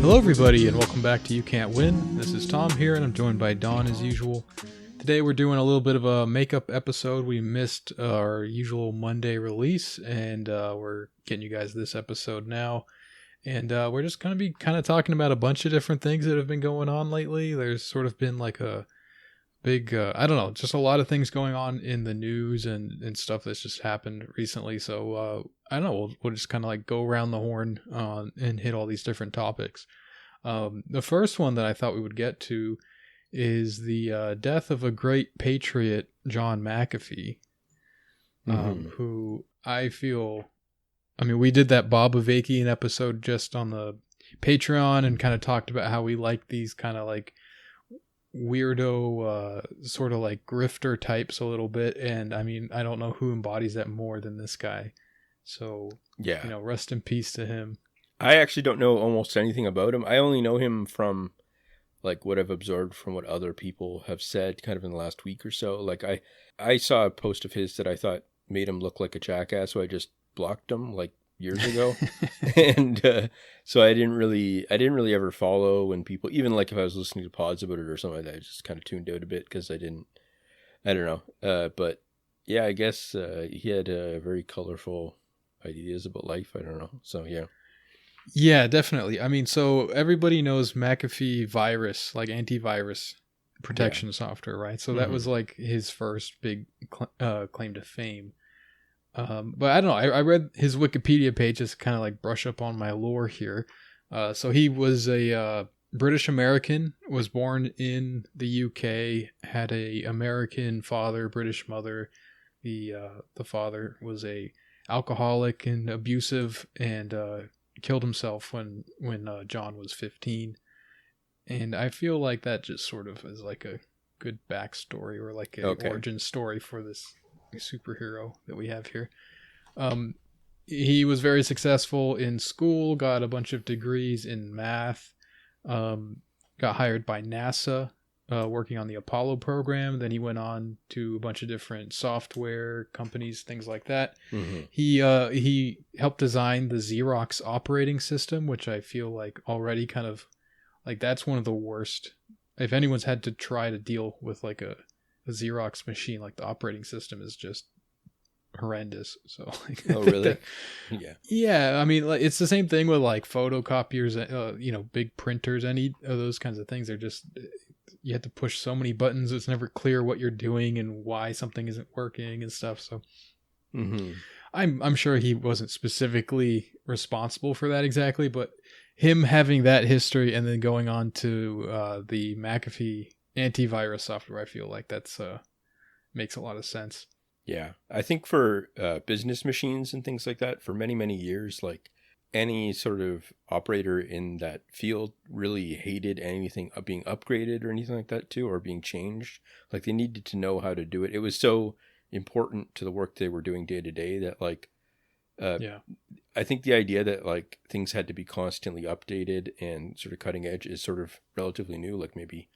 Hello everybody and welcome back to You Can't Win. This is Tom here and I'm joined by Don as usual. Today we're doing a little bit of a makeup episode. We missed our usual Monday release and we're getting you guys this episode now. And we're just going to be kind of talking about a bunch of different things that have been going on lately. There's sort of been like a big, I don't know, just a lot of things going on in the news and stuff that's just happened recently. So I don't know, we'll just kind of like go around the horn and hit all these different topics. The first one that I thought we would get to is the death of a great patriot, John McAfee, who I feel, I mean, we did that Bob Avakian episode just on the Patreon and kind of talked about how we like these kind of like weirdo, sort of like grifter types a little bit. And I mean, I don't know who embodies that more than this guy. So, yeah, you know, rest in peace to him. I actually don't know almost anything about him. I only know him from like what I've absorbed from what other people have said kind of in the last week or so. Like I saw a post of his that I thought made him look like a jackass, so I just blocked him like years ago. And so I didn't really ever follow when people, even like if I was listening to pods about it or something like that, I just kind of tuned out a bit because I don't know. But yeah, I guess he had very colorful ideas about life. I don't know. So yeah. Yeah, definitely. I mean, so everybody knows McAfee virus, like antivirus protection software, right? So that was like his first big claim to fame. But I don't know. I read his Wikipedia page just kind of like brush up on my lore here. So he was a British American, was born in the UK, had a American father, British mother. The father was a alcoholic and abusive, and killed himself when John was 15. And I feel like that just sort of is like a good backstory or like a origin story for this superhero that we have here. He was very successful in school, got a bunch of degrees in math, got hired by NASA, working on the Apollo program. Then he went on to a bunch of different software companies, things like that. He helped design the Xerox operating system, which I feel like already kind of like that's one of the worst. If anyone's had to try to deal with like a Xerox machine, like the operating system is just horrendous. So like, oh really? Yeah, I mean, like, it's the same thing with like photocopiers, you know, big printers, any of those kinds of things. They're just, you have to push so many buttons. It's never clear what you're doing and why something isn't working and stuff. So I'm sure he wasn't specifically responsible for that exactly, but him having that history and then going on to the McAfee antivirus software, I feel like that's makes a lot of sense. Yeah, I think for business machines and things like that, for many, many years, like any sort of operator in that field really hated anything being upgraded or anything like that too, or being changed. Like they needed to know how to do it. It was so important to the work they were doing day to day that like, I think the idea that like things had to be constantly updated and sort of cutting edge is sort of relatively new, like maybe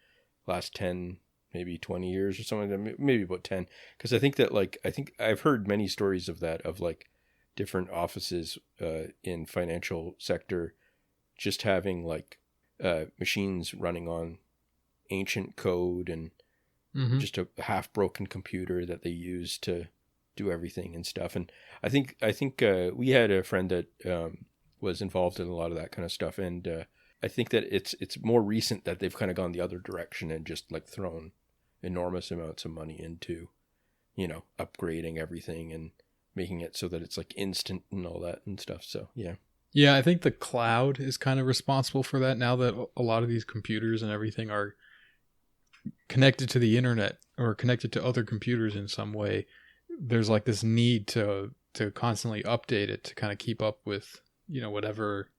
last 10, maybe 20 years or something like that, maybe about 10. Because I think that like, I think I've heard many stories of that, of like different offices in financial sector just having like machines running on ancient code and just a half broken computer that they use to do everything and stuff. And I think we had a friend that was involved in a lot of that kind of stuff. And I think that it's more recent that they've kind of gone the other direction and just like thrown enormous amounts of money into, you know, upgrading everything and making it so that it's like instant and all that and stuff. So yeah, I think the cloud is kind of responsible for that now that a lot of these computers and everything are connected to the internet or connected to other computers in some way. There's like this need to constantly update it to kind of keep up with, you know, whatever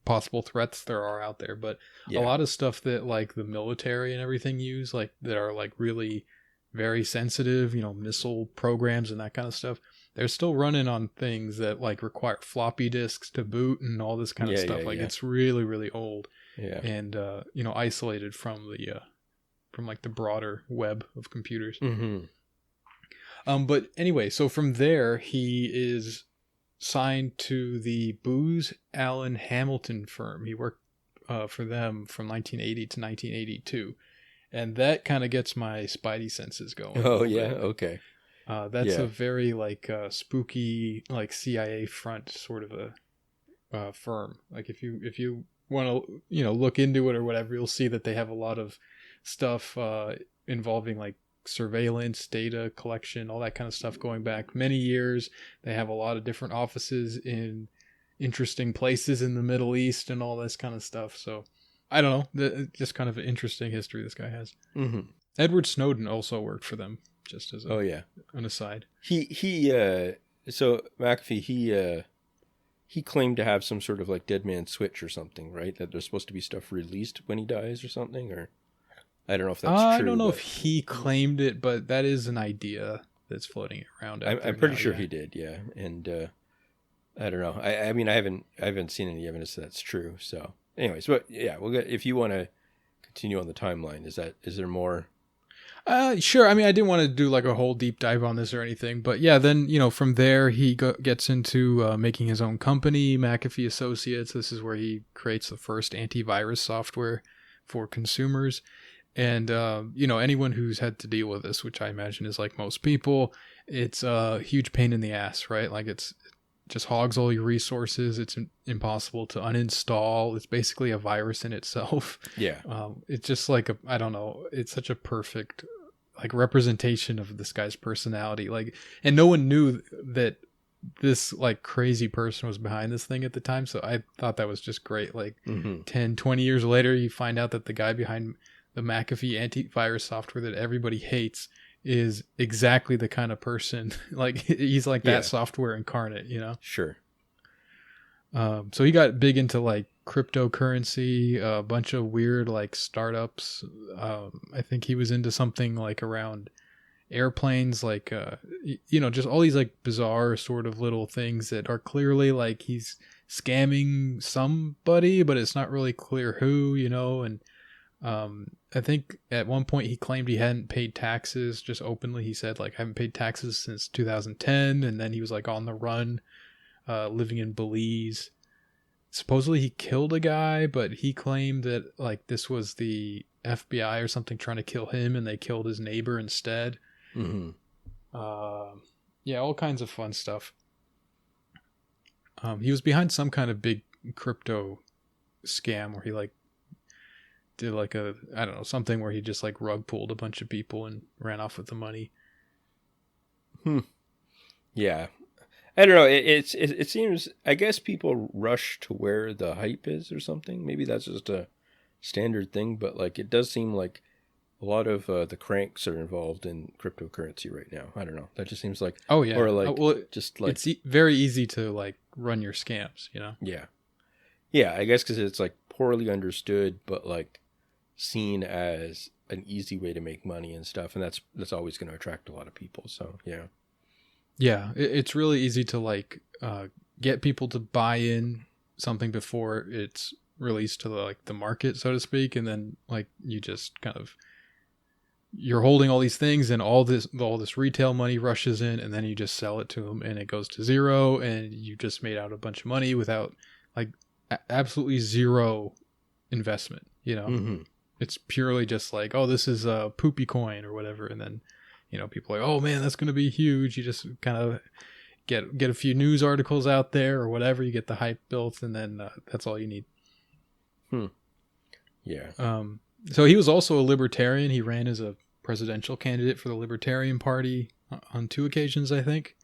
possible threats there are out there. But a lot of stuff that like the military and everything use, like that are like really very sensitive, you know, missile programs and that kind of stuff, they're still running on things that like require floppy disks to boot and all this kind of stuff. It's really, really old and, you know, isolated from the, from like the broader web of computers. But anyway, so from there, he is signed to the Booz Allen Hamilton firm. He worked for them from 1980 to 1982. And that kind of gets my spidey senses going. Oh, yeah? Okay. That's a very like spooky, like CIA front sort of a firm. Like if you want to look into it or whatever, you'll see that they have a lot of stuff involving like surveillance, data collection, all that kind of stuff going back many years. They have a lot of different offices in interesting places in the Middle East and all this kind of stuff. So I don't know, just kind of an interesting history this guy has. Mm-hmm. Edward Snowden also worked for them, just as an aside. So McAfee, he claimed to have some sort of like dead man switch or something, right? That there's supposed to be stuff released when he dies or something, or I don't know if that's true. I don't know if he claimed it, but that is an idea that's floating around. I'm pretty sure he did, yeah. And I don't know. I mean, I haven't seen any evidence that that's true. So, anyways, but yeah, we'll get, if you want to continue on the timeline, is there more? Sure. I mean, I didn't want to do like a whole deep dive on this or anything, but yeah, then, from there he gets into making his own company, McAfee Associates. This is where he creates the first antivirus software for consumers. And, anyone who's had to deal with this, which I imagine is like most people, it's a huge pain in the ass, right? Like it just hogs all your resources. It's impossible to uninstall. It's basically a virus in itself. Yeah. It's just like, I don't know. It's such a perfect like representation of this guy's personality. Like, and no one knew that this like crazy person was behind this thing at the time. So I thought that was just great. Like 10, 20 years later, you find out that the guy behind the McAfee antivirus software that everybody hates is exactly the kind of person, like he's like that software incarnate, Sure. So he got big into like cryptocurrency, a bunch of weird like startups. I think he was into something like around airplanes, like, just all these like bizarre sort of little things that are clearly like he's scamming somebody, but it's not really clear who, and I think at one point he claimed he hadn't paid taxes, just openly. He said, like, I haven't paid taxes since 2010. And then he was like on the run, living in Belize. Supposedly he killed a guy, but he claimed that like this was the FBI or something trying to kill him and they killed his neighbor instead. Mm-hmm. Yeah, all kinds of fun stuff. He was behind some kind of big crypto scam where he like did like something where he just like rug pulled a bunch of people and ran off with the money. Yeah. I don't know. It seems, I guess people rush to where the hype is or something. Maybe that's just a standard thing, but like it does seem like a lot of the cranks are involved in cryptocurrency right now. I don't know. That just seems like, oh yeah, or like just like it's very easy to like run your scams, Yeah, I guess because it's like poorly understood, but like seen as an easy way to make money and stuff, and that's always going to attract a lot of people. So yeah, it's really easy to like get people to buy in something before it's released to the market, so to speak, and then like you just kind of you're holding all these things and all this retail money rushes in, and then you just sell it to them and it goes to zero, and you just made out a bunch of money without like absolutely zero investment. Mm-hmm. It's purely just like, oh, this is a poopy coin or whatever, and then people are like, oh man, that's going to be huge. You just kind of get a few news articles out there or whatever. You get the hype built, and then that's all you need. Yeah. So he was also a libertarian. He ran as a presidential candidate for the Libertarian Party on 2 occasions, I think.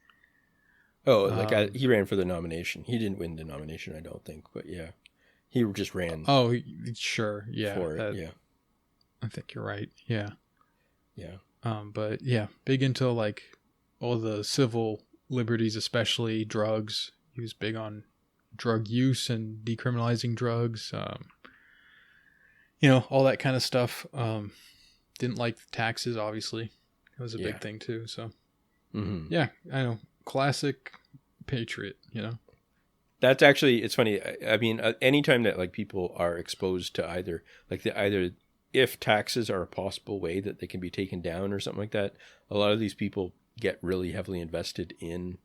Oh, like he ran for the nomination. He didn't win the nomination, I don't think, but yeah, he just ran. Oh, sure, yeah. For it, yeah. I think you're right. Yeah. Yeah. But yeah, big into like all the civil liberties, especially drugs. He was big on drug use and decriminalizing drugs. All that kind of stuff. Didn't like taxes, obviously. It was a big thing too. So yeah, I know. Classic patriot, That's actually, it's funny. I mean, anytime that like people are exposed to either if taxes are a possible way that they can be taken down or something like that, a lot of these people get really heavily invested in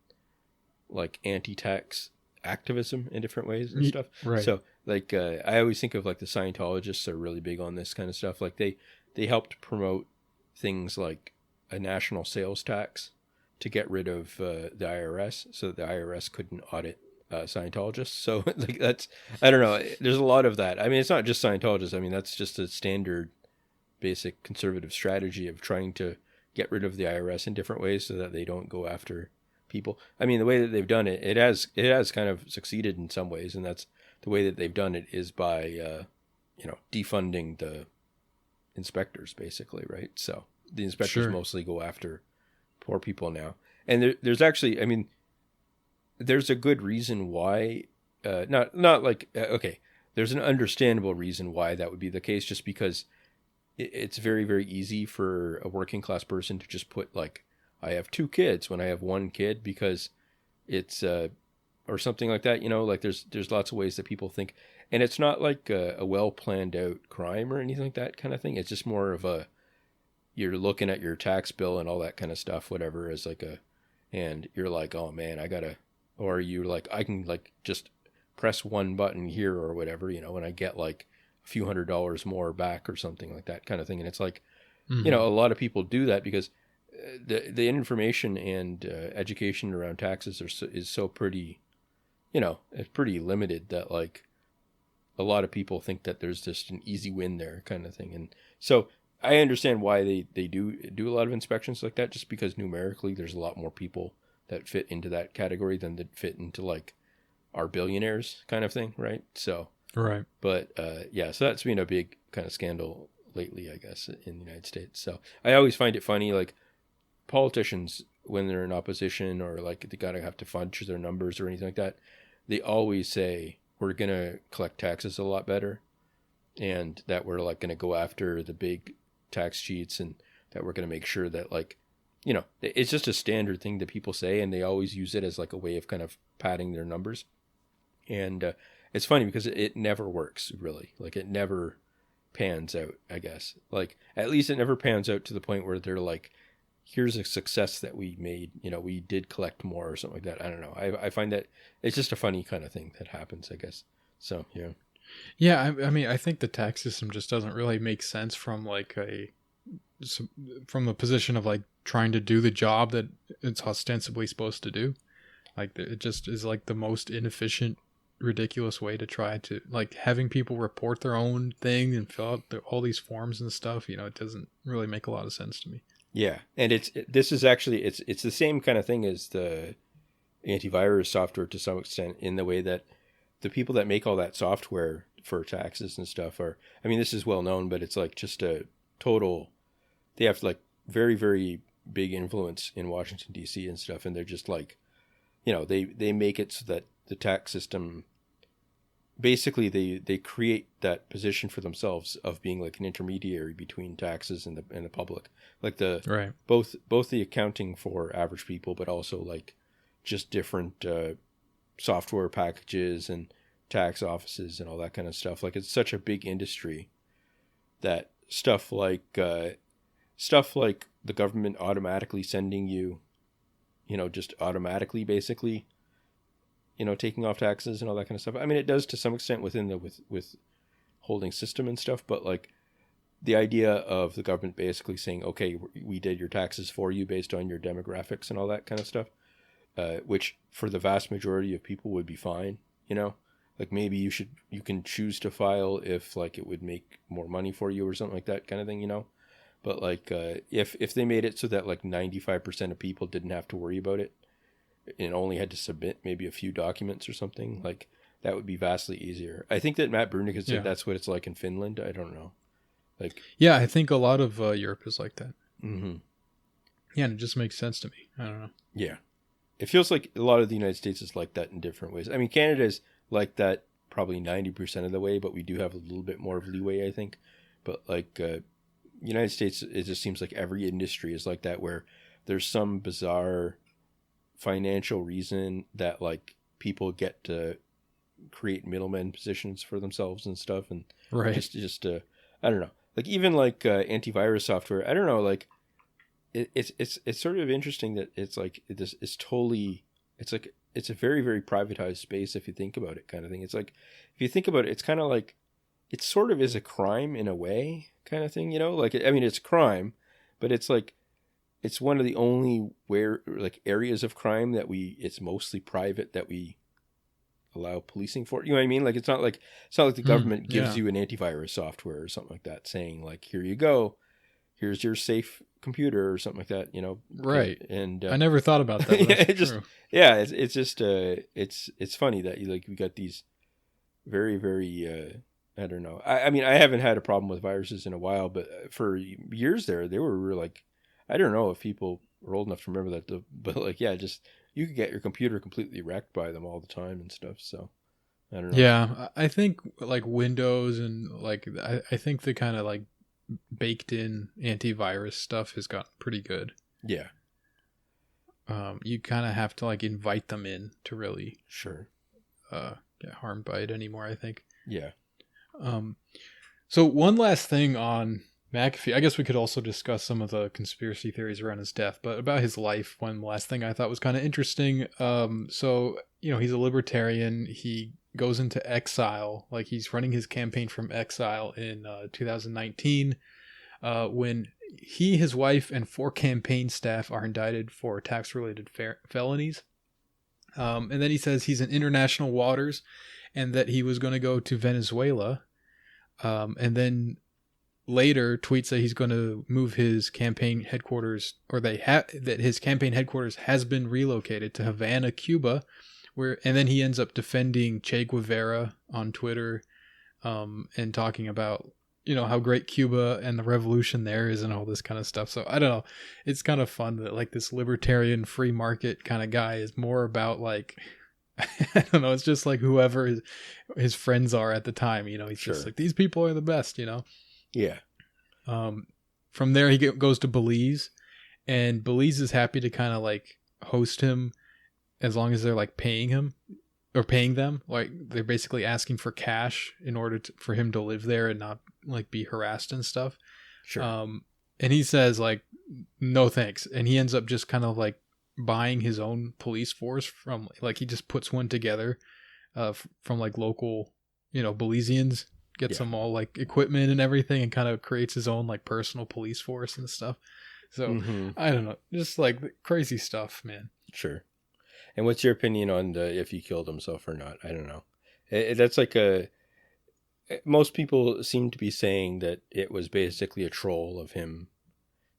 like anti-tax activism in different ways and stuff. Right. So like I always think of like the Scientologists are really big on this kind of stuff. Like they helped promote things like a national sales tax to get rid of the IRS, so that the IRS couldn't audit Scientologists. So like that's, I don't know, there's a lot of that. I mean, it's not just Scientologists. I mean, that's just a standard basic conservative strategy of trying to get rid of the IRS in different ways so that they don't go after people. I mean, the way that they've done it, it has kind of succeeded in some ways, and that's the way that they've done it is by defunding the inspectors, basically, right? So the inspectors mostly go after poor people now, and there's actually, I mean, there's a good reason why, there's an understandable reason why that would be the case, just because it's very, very easy for a working class person to just put like, I have 2 kids when I have 1 kid, because it's or something like that, like there's lots of ways that people think, and it's not like a well planned out crime or anything like that kind of thing. It's just more of you're looking at your tax bill and all that kind of stuff, whatever, as like and you're like, oh man, or you're like, I can like just press one button here or whatever, when I get like a few $100s more back or something like that kind of thing. And it's like, a lot of people do that because the information and education around taxes is so pretty, it's pretty limited that like a lot of people think that there's just an easy win there kind of thing. And so I understand why they do a lot of inspections like that, just because numerically there's a lot more people that fit into that category than that fit into like our billionaires kind of thing, right? So right. But so that's been a big kind of scandal lately, I guess, in the United States. So I always find it funny, like politicians, when they're in opposition or like they gotta have to fudge their numbers or anything like that, they always say we're gonna collect taxes a lot better, and that we're like gonna go after the big tax cheats, and that we're gonna make sure that like, it's just a standard thing that people say, and they always use it as like a way of kind of padding their numbers. And it's funny because it never works, really. Like it never pans out, I guess. Like at least it never pans out to the point where they're like, here's a success that we made, we did collect more or something like that. I don't know. I find that it's just a funny kind of thing that happens, I guess. So, yeah. Yeah, I mean, I think the tax system just doesn't really make sense from like from a position of like trying to do the job that it's ostensibly supposed to do. Like it just is like the most inefficient, ridiculous way to try to like having people report their own thing and fill out all these forms and stuff. It doesn't really make a lot of sense to me. Yeah, and this is actually it's the same kind of thing as the antivirus software to some extent, in the way that the people that make all that software for taxes and stuff are, I mean, this is well known, but it's like just a total, they have like very, very big influence in Washington, D.C. and stuff. And they're just like, they make it so that the tax system, basically they create that position for themselves of being like an intermediary between taxes and the public, like both the accounting for average people, but also like just different software packages and tax offices and all that kind of stuff. Like it's such a big industry that stuff like the government automatically sending you, just automatically basically, taking off taxes and all that kind of stuff. I mean, it does to some extent within the withholding system and stuff, but like the idea of the government basically saying, okay, we did your taxes for you based on your demographics and all that kind of stuff, which for the vast majority of people would be fine, like maybe you can choose to file if like it would make more money for you or something like that kind of thing, but like if they made it so that like 95% of people didn't have to worry about it and only had to submit maybe a few documents or something, like that would be vastly easier. I think that Matt Brunig has said that's what it's like in Finland. I don't know. Like, yeah, I think a lot of Europe is like that. Mm-hmm. Yeah, and it just makes sense to me. I don't know. Yeah. It feels like a lot of the United States is like that in different ways. I mean, Canada is like that probably 90% of the way, but we do have a little bit more of leeway, I think. But like United States, it just seems like every industry is like that, where there's some bizarre financial reason that like people get to create middleman positions for themselves and stuff. And just I don't know, like even like antivirus software, I don't know, like it's sort of interesting that it's like it's totally, it's like it's a very, very privatized space if you think about it, kind of thing. It's like, if you think about it, it's kind of like, it sort of is a crime in a way, kind of thing, like, I mean, it's a crime, but it's like, it's one of the only areas of crime that it's mostly private, that we allow policing for. You know what I mean? Like, it's not like the government gives you an antivirus software or something like that, saying like, here you go, here's your safe computer or something like that, Right. And I never thought about that. It's just it's funny that we got these very, very I don't know. I mean, I haven't had a problem with viruses in a while, but for years there, they were like, I don't know if people are old enough to remember that, but like, yeah, just, you could get your computer completely wrecked by them all the time and stuff. So I don't know. Yeah, I think like Windows and like, I think the kind of like baked in antivirus stuff has gotten pretty good. Yeah. You kind of have to like invite them in to really get harmed by it anymore, I think. Yeah. So one last thing on McAfee. I guess we could also discuss some of the conspiracy theories around his death, but about his life, one last thing I thought was kind of interesting. So, he's a libertarian. He goes into exile, like he's running his campaign from exile in 2019, when he, his wife, and 4 campaign staff are indicted for tax-related felonies. And then he says he's in international waters and that he was going to go to Venezuela. And then later tweets that he's going to move his campaign headquarters, or that his campaign headquarters has been relocated to Havana, Cuba, and then he ends up defending Che Guevara on Twitter, and talking about, how great Cuba and the revolution there is and all this kind of stuff. So I don't know. It's kind of fun that like this libertarian free market kind of guy is more about like, I don't know. It's just like whoever his friends are at the time, he's just like, these people are the best, Yeah. From there he goes to Belize, and Belize is happy to kind of like host him as long as they're like paying him or paying them. Like they're basically asking for cash in order for him to live there and not like be harassed and stuff. Sure. And he says like, no thanks. And he ends up just kind of like buying his own police force from, like, he just puts one together from like local, Belizeans, gets them all like equipment and everything, and kind of creates his own like personal police force and stuff. So I don't know, just like crazy stuff, man. Sure. And what's your opinion on if he killed himself or not? I don't know. That's like most people seem to be saying that it was basically a troll of him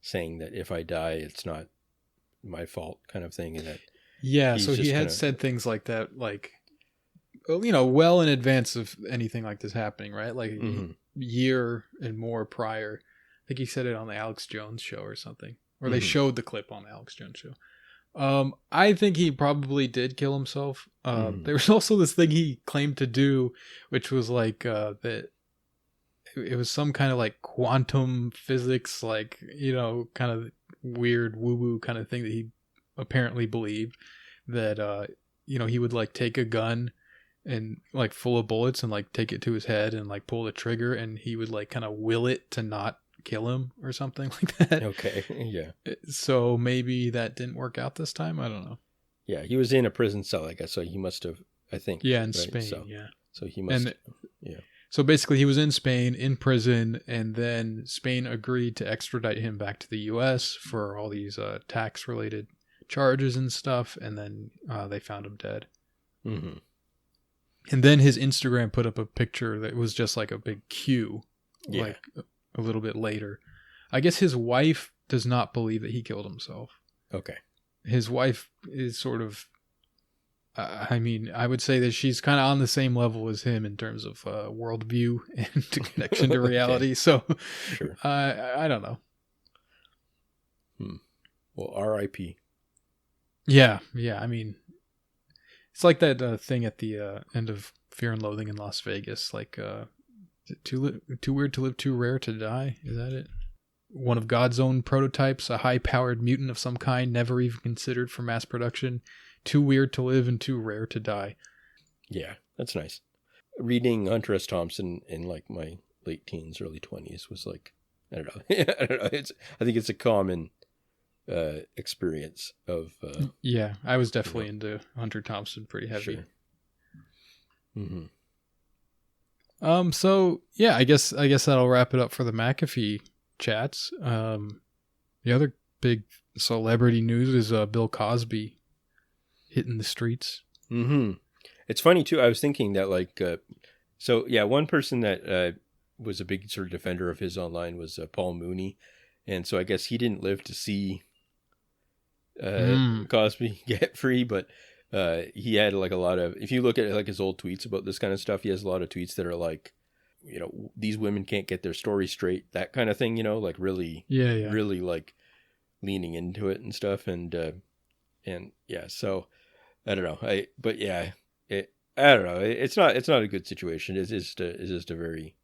saying that if I die, it's not my fault, kind of thing. And that so he had said things like that, like, well in advance of anything like this happening, right? Like a year and more prior. I think he said it on the Alex Jones show or something, or they showed the clip on the Alex Jones show. I think he probably did kill himself. There was also this thing he claimed to do, which was like that it was some kind of like quantum physics, like, kind of weird woo-woo kind of thing that he apparently believed, that he would like take a gun and like full of bullets and like take it to his head and like pull the trigger, and he would like kind of will it to not kill him or something like that. Okay. Yeah. So maybe that didn't work out this time. I don't know. Yeah, he was in a prison cell, I guess, so he must have, I think. Yeah, in Spain. So he must. Yeah. So basically, he was in Spain in prison, and then Spain agreed to extradite him back to the U.S. for all these tax-related charges and stuff, and then they found him dead. Mm-hmm. And then his Instagram put up a picture that was just like a big Q, like a little bit later. I guess his wife does not believe that he killed himself. Okay. His wife is sort of, I mean, I would say that she's kind of on the same level as him in terms of worldview and connection to reality. So sure. I don't know. Well, R.I.P. Yeah. I mean, it's like that thing at the end of Fear and Loathing in Las Vegas, like too weird to live, too rare to die. Is that it? One of God's own prototypes, a high-powered mutant of some kind, never even considered for mass production. Too weird to live and too rare to die. Yeah, that's nice. Reading Hunter S. Thompson in like my late teens, early 20s was like, I don't know. I think it's a common experience of. Yeah, I was definitely into Hunter Thompson pretty heavy. Sure. Mm-hmm. So yeah, I guess that'll wrap it up for the McAfee chats. The other big celebrity news is Bill Cosby hitting the streets. Mm-hmm. It's funny too. I was thinking that one person that was a big sort of defender of his online was Paul Mooney, and so I guess he didn't live to see Cosby get free, but he had like a lot of. If you look at like his old tweets about this kind of stuff, he has a lot of tweets that are like, these women can't get their story straight, that kind of thing. Like really, really like leaning into it and stuff, and yeah. So I don't know. I don't know. It's not a good situation. It's just a very.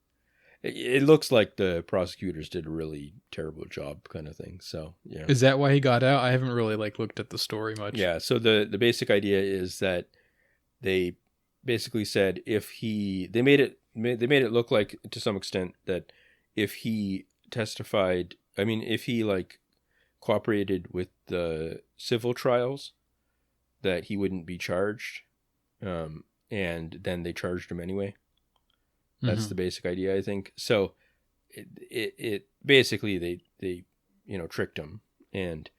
It looks like the prosecutors did a really terrible job, kind of thing. So yeah. Is that why he got out? I haven't really looked at the story much. Yeah. So the basic idea is that they basically said they made it look like to some extent that if he testified, if he like cooperated with the civil trials, that he wouldn't be charged. And then they charged him anyway. That's the basic idea, I think. So it basically they tricked him, and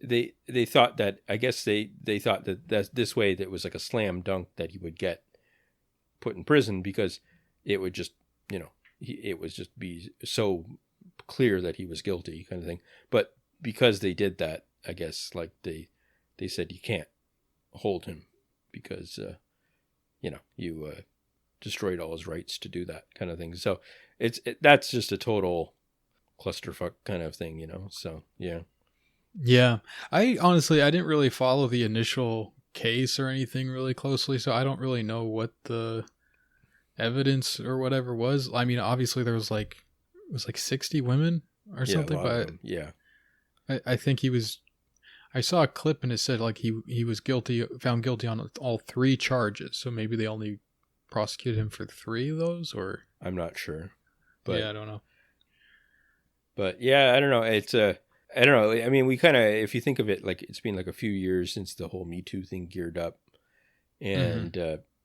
they thought that, I guess they thought that this way that was like a slam dunk that he would get put in prison, because it would just it was just be so clear that he was guilty, kind of thing. But because they did that, I guess like they said you can't hold him because you destroyed all his rights to do that, kind of thing. So that's just a total clusterfuck kind of thing, So yeah. Yeah, I didn't really follow the initial case or anything really closely, so I don't really know what the evidence or whatever was. Obviously there was it was 60 women or something, but yeah, I think he was. I saw a clip and it said like he was found guilty on all 3 charges. So maybe they only prosecuted him for 3 of those, or I'm not sure. But yeah, I don't know. But yeah, I don't know. It's I don't know. We kind of, if you think of it, like it's been like a few years since the whole Me Too thing geared up, and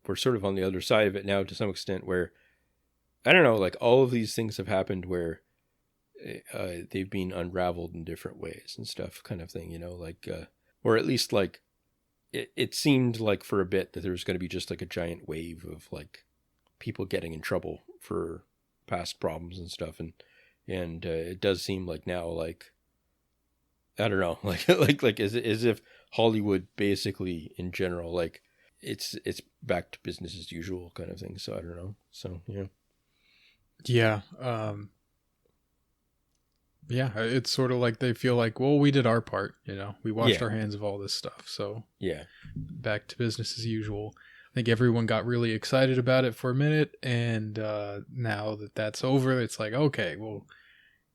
we're sort of on the other side of it now to some extent, where I don't know, like all of these things have happened where they've been unraveled in different ways and stuff, kind of thing, or at least like it seemed like for a bit that there was going to be just like a giant wave of like people getting in trouble for past problems and stuff, and it does seem like now, like I don't know, like as if Hollywood basically in general, like it's back to business as usual, kind of thing. So I don't know. So yeah. Yeah, it's sort of like they feel like, well, we did our part, we washed our hands of all this stuff. So yeah, back to business as usual. I think everyone got really excited about it for a minute, and now that that's over, it's like, okay, well,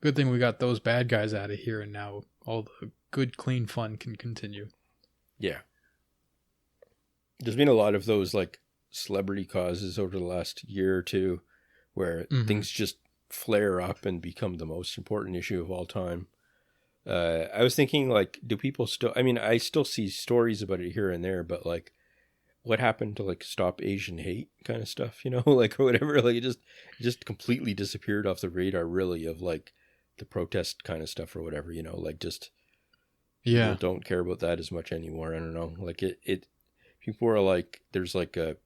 good thing we got those bad guys out of here, and now all the good, clean fun can continue. Yeah. There's been a lot of those like celebrity causes over the last year or two where things just flare up and become the most important issue of all time. I was thinking, like, do people still, I still see stories about it here and there, but like, what happened to like Stop Asian Hate kind of stuff, like, or whatever, like it just completely disappeared off the radar, really, of like the protest kind of stuff or whatever, like just people don't care about that as much anymore. I don't know, like it people are like, there's like a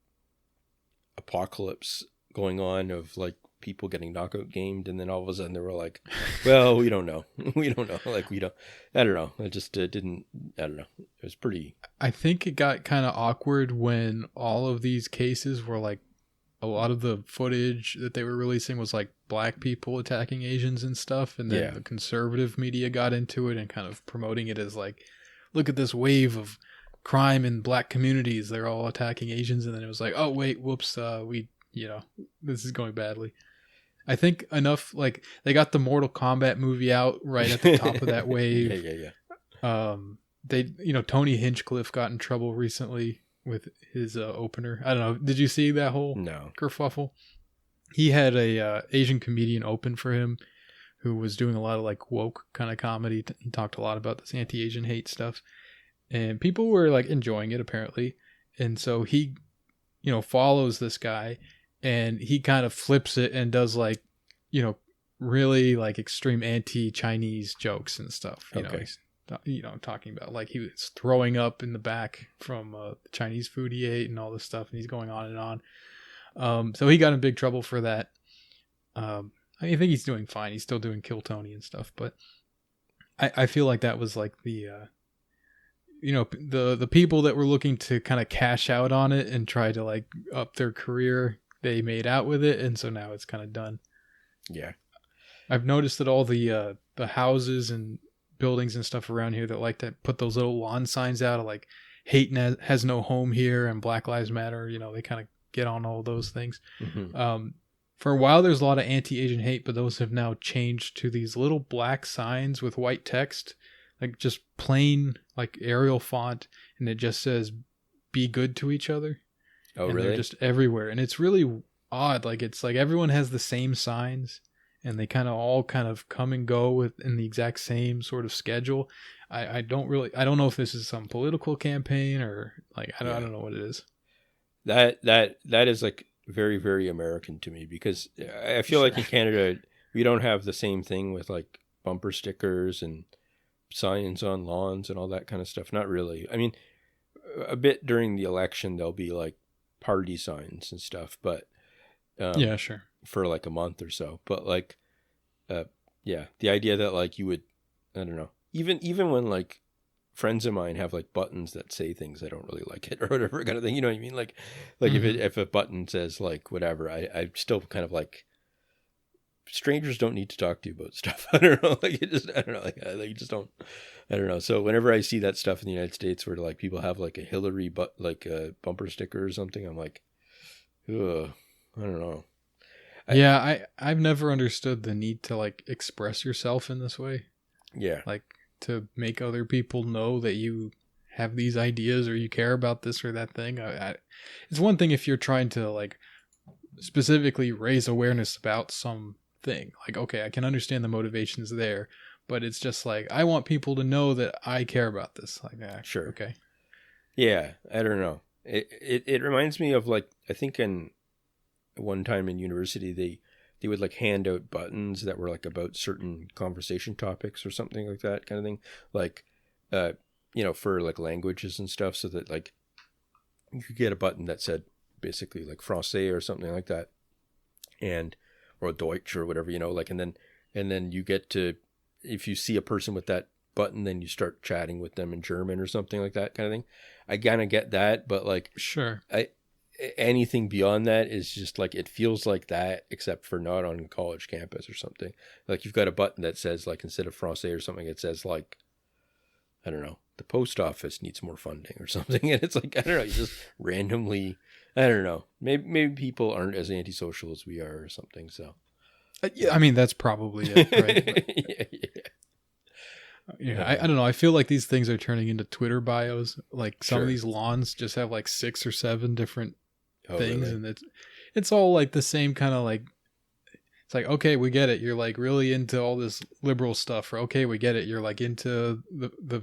apocalypse going on of like people getting knockout gamed, and then all of a sudden they were like, well, we don't know like we don't, I don't know, it just didn't, I don't know, it was pretty, I think it got kind of awkward when all of these cases were like, a lot of the footage that they were releasing was like black people attacking Asians and stuff, and then the conservative media got into it and kind of promoting it as like, look at this wave of crime in black communities, they're all attacking Asians, and then it was like, oh wait, whoops, this is going badly. I think enough, like, they got the Mortal Kombat movie out right at the top of that wave. Yeah. They, Tony Hinchcliffe got in trouble recently with his opener. I don't know. Did you see that whole kerfuffle? He had a Asian comedian open for him who was doing a lot of like woke kind of comedy. He talked a lot about this anti-Asian hate stuff, and people were like enjoying it apparently. And so he, follows this guy, and he kind of flips it and does like, really like extreme anti-Chinese jokes and stuff. He's, talking about like he was throwing up in the back from the Chinese food he ate and all this stuff, and he's going on and on. So he got in big trouble for that. I think he's doing fine. He's still doing Kill Tony and stuff, but I feel like that was like the the people that were looking to kind of cash out on it and try to like up their career, they made out with it, and so now it's kind of done. Yeah, I've noticed that all the houses and buildings and stuff around here that like to put those little lawn signs out of like hate has no home here and Black Lives Matter. They kind of get on all those things. Mm-hmm. For a while, there's a lot of anti-Asian hate, but those have now changed to these little black signs with white text, like just plain like Arial font, and it just says "Be good to each other." Oh, and really? They're just everywhere, and it's really odd. Like it's like everyone has the same signs, and they kind of come and go in the exact same sort of schedule. I don't know if this is some political campaign or like I don't know what it is. That is like very, very American to me, because I feel like in Canada we don't have the same thing with like bumper stickers and signs on lawns and all that kind of stuff. Not really. I mean, a bit during the election there'll be like party signs and stuff, but yeah, sure, for like a month or so. But like the idea that like you would, I don't know, even when like friends of mine have like buttons that say things, I don't really like it or whatever kind of thing. You know what I mean? Like mm-hmm. if a button says like whatever, I still kind of like, strangers don't need to talk to you about stuff. I don't know. Like I don't know. Like you just don't. I don't know. So whenever I see that stuff in the United States where like people have like a Hillary like a bumper sticker or something, I'm like, ugh, I don't know. I've never understood the need to like express yourself in this way. Yeah. Like to make other people know that you have these ideas or you care about this or that thing. It's one thing if you're trying to like specifically raise awareness about something. Like, okay, I can understand the motivations there, but it's just like, I want people to know that I care about this. Like, sure. Okay. Yeah. I don't know. It reminds me of like, I think in one time in university, they would like hand out buttons that were like about certain conversation topics or something like that kind of thing. Like, for like languages and stuff, so that like you could get a button that said basically like Francais or something like that, or Deutsch or whatever, like, and then you get to, if you see a person with that button, then you start chatting with them in German or something like that kind of thing. I kind of get that, but like, sure. Anything beyond that is just like, it feels like that, except for not on college campus or something. Like you've got a button that says like, instead of Francais or something, it says like, I don't know, the post office needs more funding or something. And it's like, I don't know, you just randomly, I don't know, maybe people aren't as antisocial as we are or something. So yeah, I mean, that's probably it, right? Yeah, I don't know. I feel like these things are turning into Twitter bios. Like some of these lawns just have like 6 or 7 different things, really? And it's all like the same kind of like, it's like, okay, we get it, you're like really into all this liberal stuff, or okay, we get it, you're like into the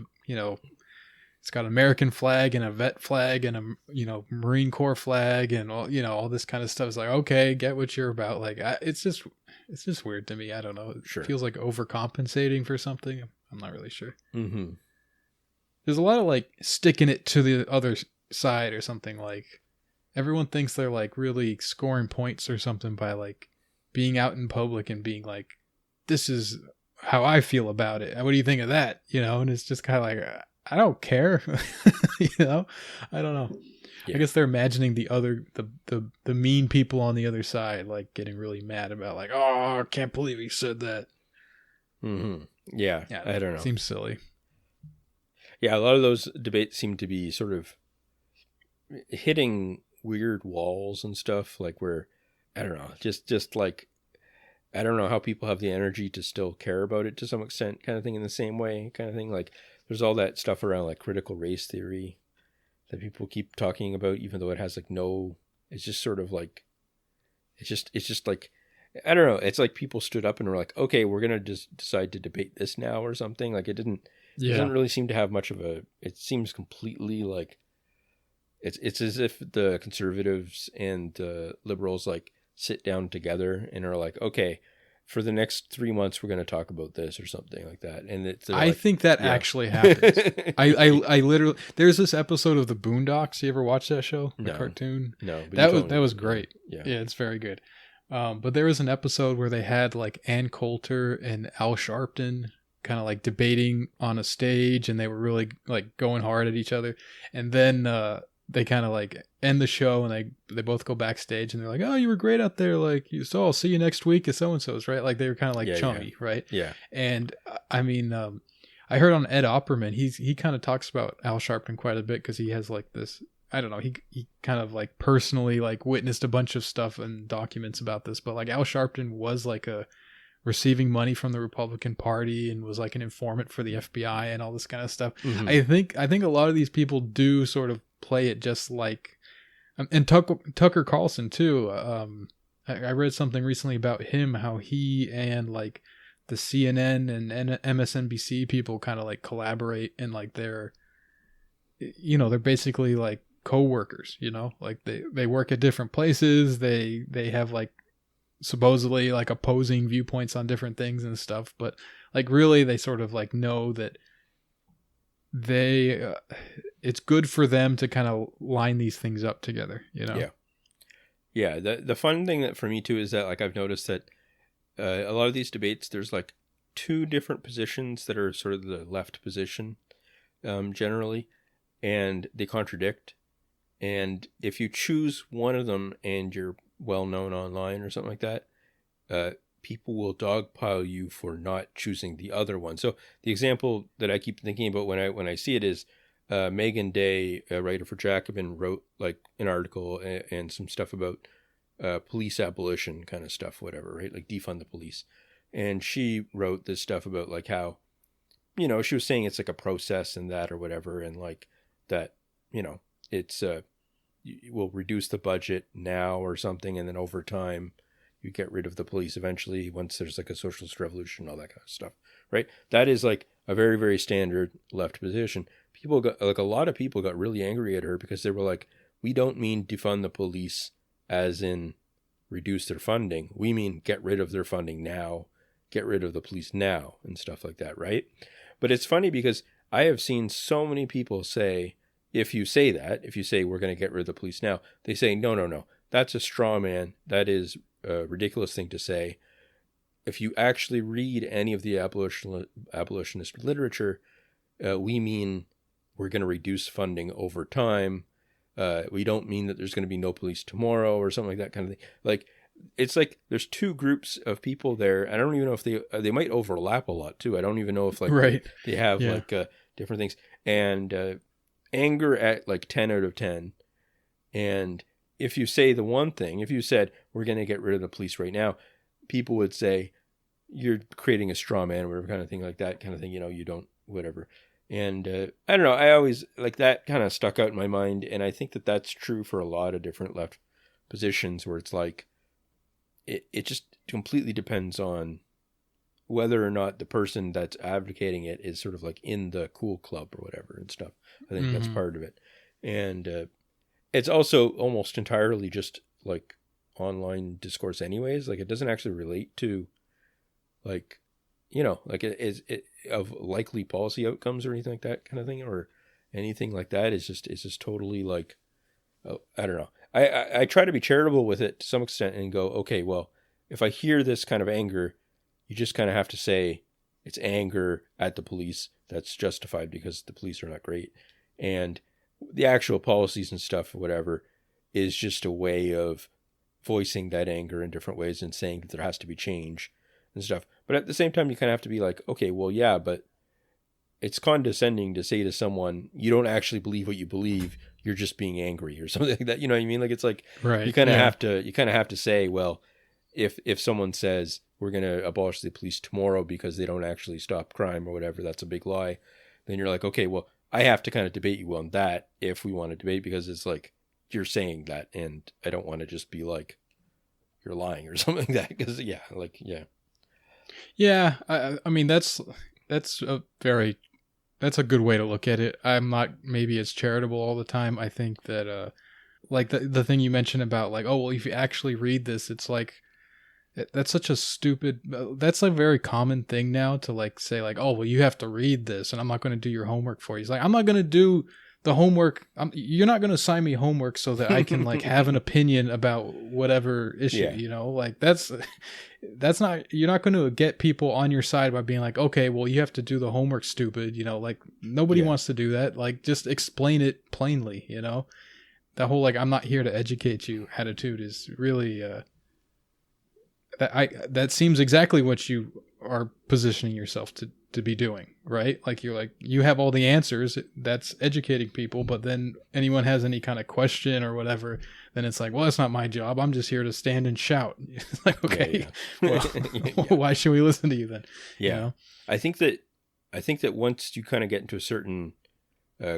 it's got American flag and a vet flag and a Marine Corps flag and all this kind of stuff. It's like, okay, get what you're about. Like it's just weird to me. I don't know. It feels like overcompensating for something. I'm not really sure. Mm-hmm. There's a lot of like sticking it to the other side or something. Like everyone thinks they're like really scoring points or something by like being out in public and being like, this is how I feel about it. What do you think of that? And it's just kind of like, I don't care. I don't know. Yeah. I guess they're imagining the mean people on the other side, like getting really mad about like, oh, I can't believe he said that. Mm-hmm. Yeah, I don't know. Seems silly. Yeah, a lot of those debates seem to be sort of hitting weird walls and stuff, like where, I don't know, just like, I don't know how people have the energy to still care about it to some extent, kind of thing, in the same way, kind of thing. Like there's all that stuff around like critical race theory that people keep talking about, even though it has like no, it's just sort of like, it's just like, I don't know. It's like people stood up and were like, okay, we're going to just decide to debate this now or something. Like it doesn't really seem to have much of a, it seems completely like, it's as if the conservatives and the liberals like sit down together and are like, okay, for the next 3 months, we're going to talk about this or something like that. And I think that actually happens. I literally, there's this episode of the Boondocks. You ever watch that show? The cartoon? No. That was great. Yeah, it's very good. But there was an episode where they had like Ann Coulter and Al Sharpton kind of like debating on a stage, and they were really like going hard at each other. And then they kind of like end the show, and they both go backstage, and they're like, "Oh, you were great out there. Like, I'll see you next week at so and so's, right?" Like they were kind of like chummy, right? Yeah. And I mean, I heard on Ed Opperman, he kind of talks about Al Sharpton quite a bit because he has like this. I don't know. He kind of like personally like witnessed a bunch of stuff and documents about this, but like Al Sharpton was like receiving money from the Republican Party and was like an informant for the FBI and all this kind of stuff. Mm-hmm. I think a lot of these people do sort of play it just like, and Tucker Carlson too. I read something recently about him, how he and like the CNN and MSNBC people kind of like collaborate, and like they're basically like co-workers, like they work at different places. They have like supposedly like opposing viewpoints on different things and stuff, but like really they sort of like know that they it's good for them to kind of line these things up together, Yeah. The fun thing that for me too is that like I've noticed that a lot of these debates, there's like two different positions that are sort of the left position generally, and they contradict. And if you choose one of them and you're well known online or something like that, people will dogpile you for not choosing the other one. So the example that I keep thinking about when I see it is Megan Day, a writer for Jacobin, wrote like an article and some stuff about police abolition kind of stuff, whatever, right? Like defund the police. And she wrote this stuff about like how, she was saying it's like a process and that or whatever, and like that, it's will reduce the budget now or something, and then over time you get rid of the police eventually once there's like a socialist revolution, all that kind of stuff, right? That is like a very, very standard left position. People got like a lot of people got really angry at her because they were like, we don't mean defund the police as in reduce their funding. We mean get rid of their funding now, get rid of the police now and stuff like that, right? But it's funny because I have seen so many people say, if you say we're going to get rid of the police now, they say, no, that's a straw man. That is a ridiculous thing to say. If you actually read any of the abolitionist literature, we mean we're going to reduce funding over time. We don't mean that there's going to be no police tomorrow or something like that kind of thing. Like, it's like there's two groups of people there. I don't even know if they might overlap a lot too. I don't even know if like they have like different things. And anger at like 10 out of 10. And if you say the one thing, if you said we're going to get rid of the police right now, people would say you're creating a straw man or whatever kind of thing, like that kind of thing, you don't, whatever. And I don't know, I always like that kind of stuck out in my mind. And I think that that's true for a lot of different left positions where it's like, it just completely depends on whether or not the person that's advocating it is sort of like in the cool club or whatever and stuff. I think that's part of it. And it's also almost entirely just like online discourse anyways. Like it doesn't actually relate to like, like it of likely policy outcomes or anything like that kind of thing or anything like that. It's just totally like, I don't know. I try to be charitable with it to some extent and go, okay, well, if I hear this kind of anger, you just kind of have to say it's anger at the police that's justified because the police are not great. And the actual policies and stuff, whatever, is just a way of voicing that anger in different ways and saying that there has to be change and stuff. But at the same time, you kind of have to be like, okay, well, yeah, but it's condescending to say to someone, you don't actually believe what you believe. You're just being angry or something like that. You know what I mean? Like, it's like, right. You kind of have to say, well, if someone says we're going to abolish the police tomorrow because they don't actually stop crime or whatever, that's a big lie. Then you're like, okay, well, I have to kind of debate you on that if we want to debate, because it's like, you're saying that and I don't want to just be like, you're lying or something like that. Because Yeah, I mean that's a good way to look at it. I'm not maybe as charitable all the time. I think that like the thing you mentioned about like, oh well, if you actually read this, it's like that's such a stupid. That's a very common thing now to like say like, oh well, you have to read this, and I'm not going to do your homework for you. It's like I'm not going to do the homework. You're not going to assign me homework so that I can like have an opinion about whatever issue. Yeah. You know, like that's not. You're not going to get people on your side by being like, okay, well, you have to do the homework, stupid. You know, like nobody wants to do that. Like just explain it plainly. You know, that whole like I'm not here to educate you attitude is really. That seems exactly what you are positioning yourself to be doing, right? Like you're like, you have all the answers, that's educating people, but then anyone has any kind of question or whatever, then it's like, well, it's not my job. I'm just here to stand and shout. It's like, okay, well, why should we listen to you then? Yeah. You know? I think that once you kind of get into a certain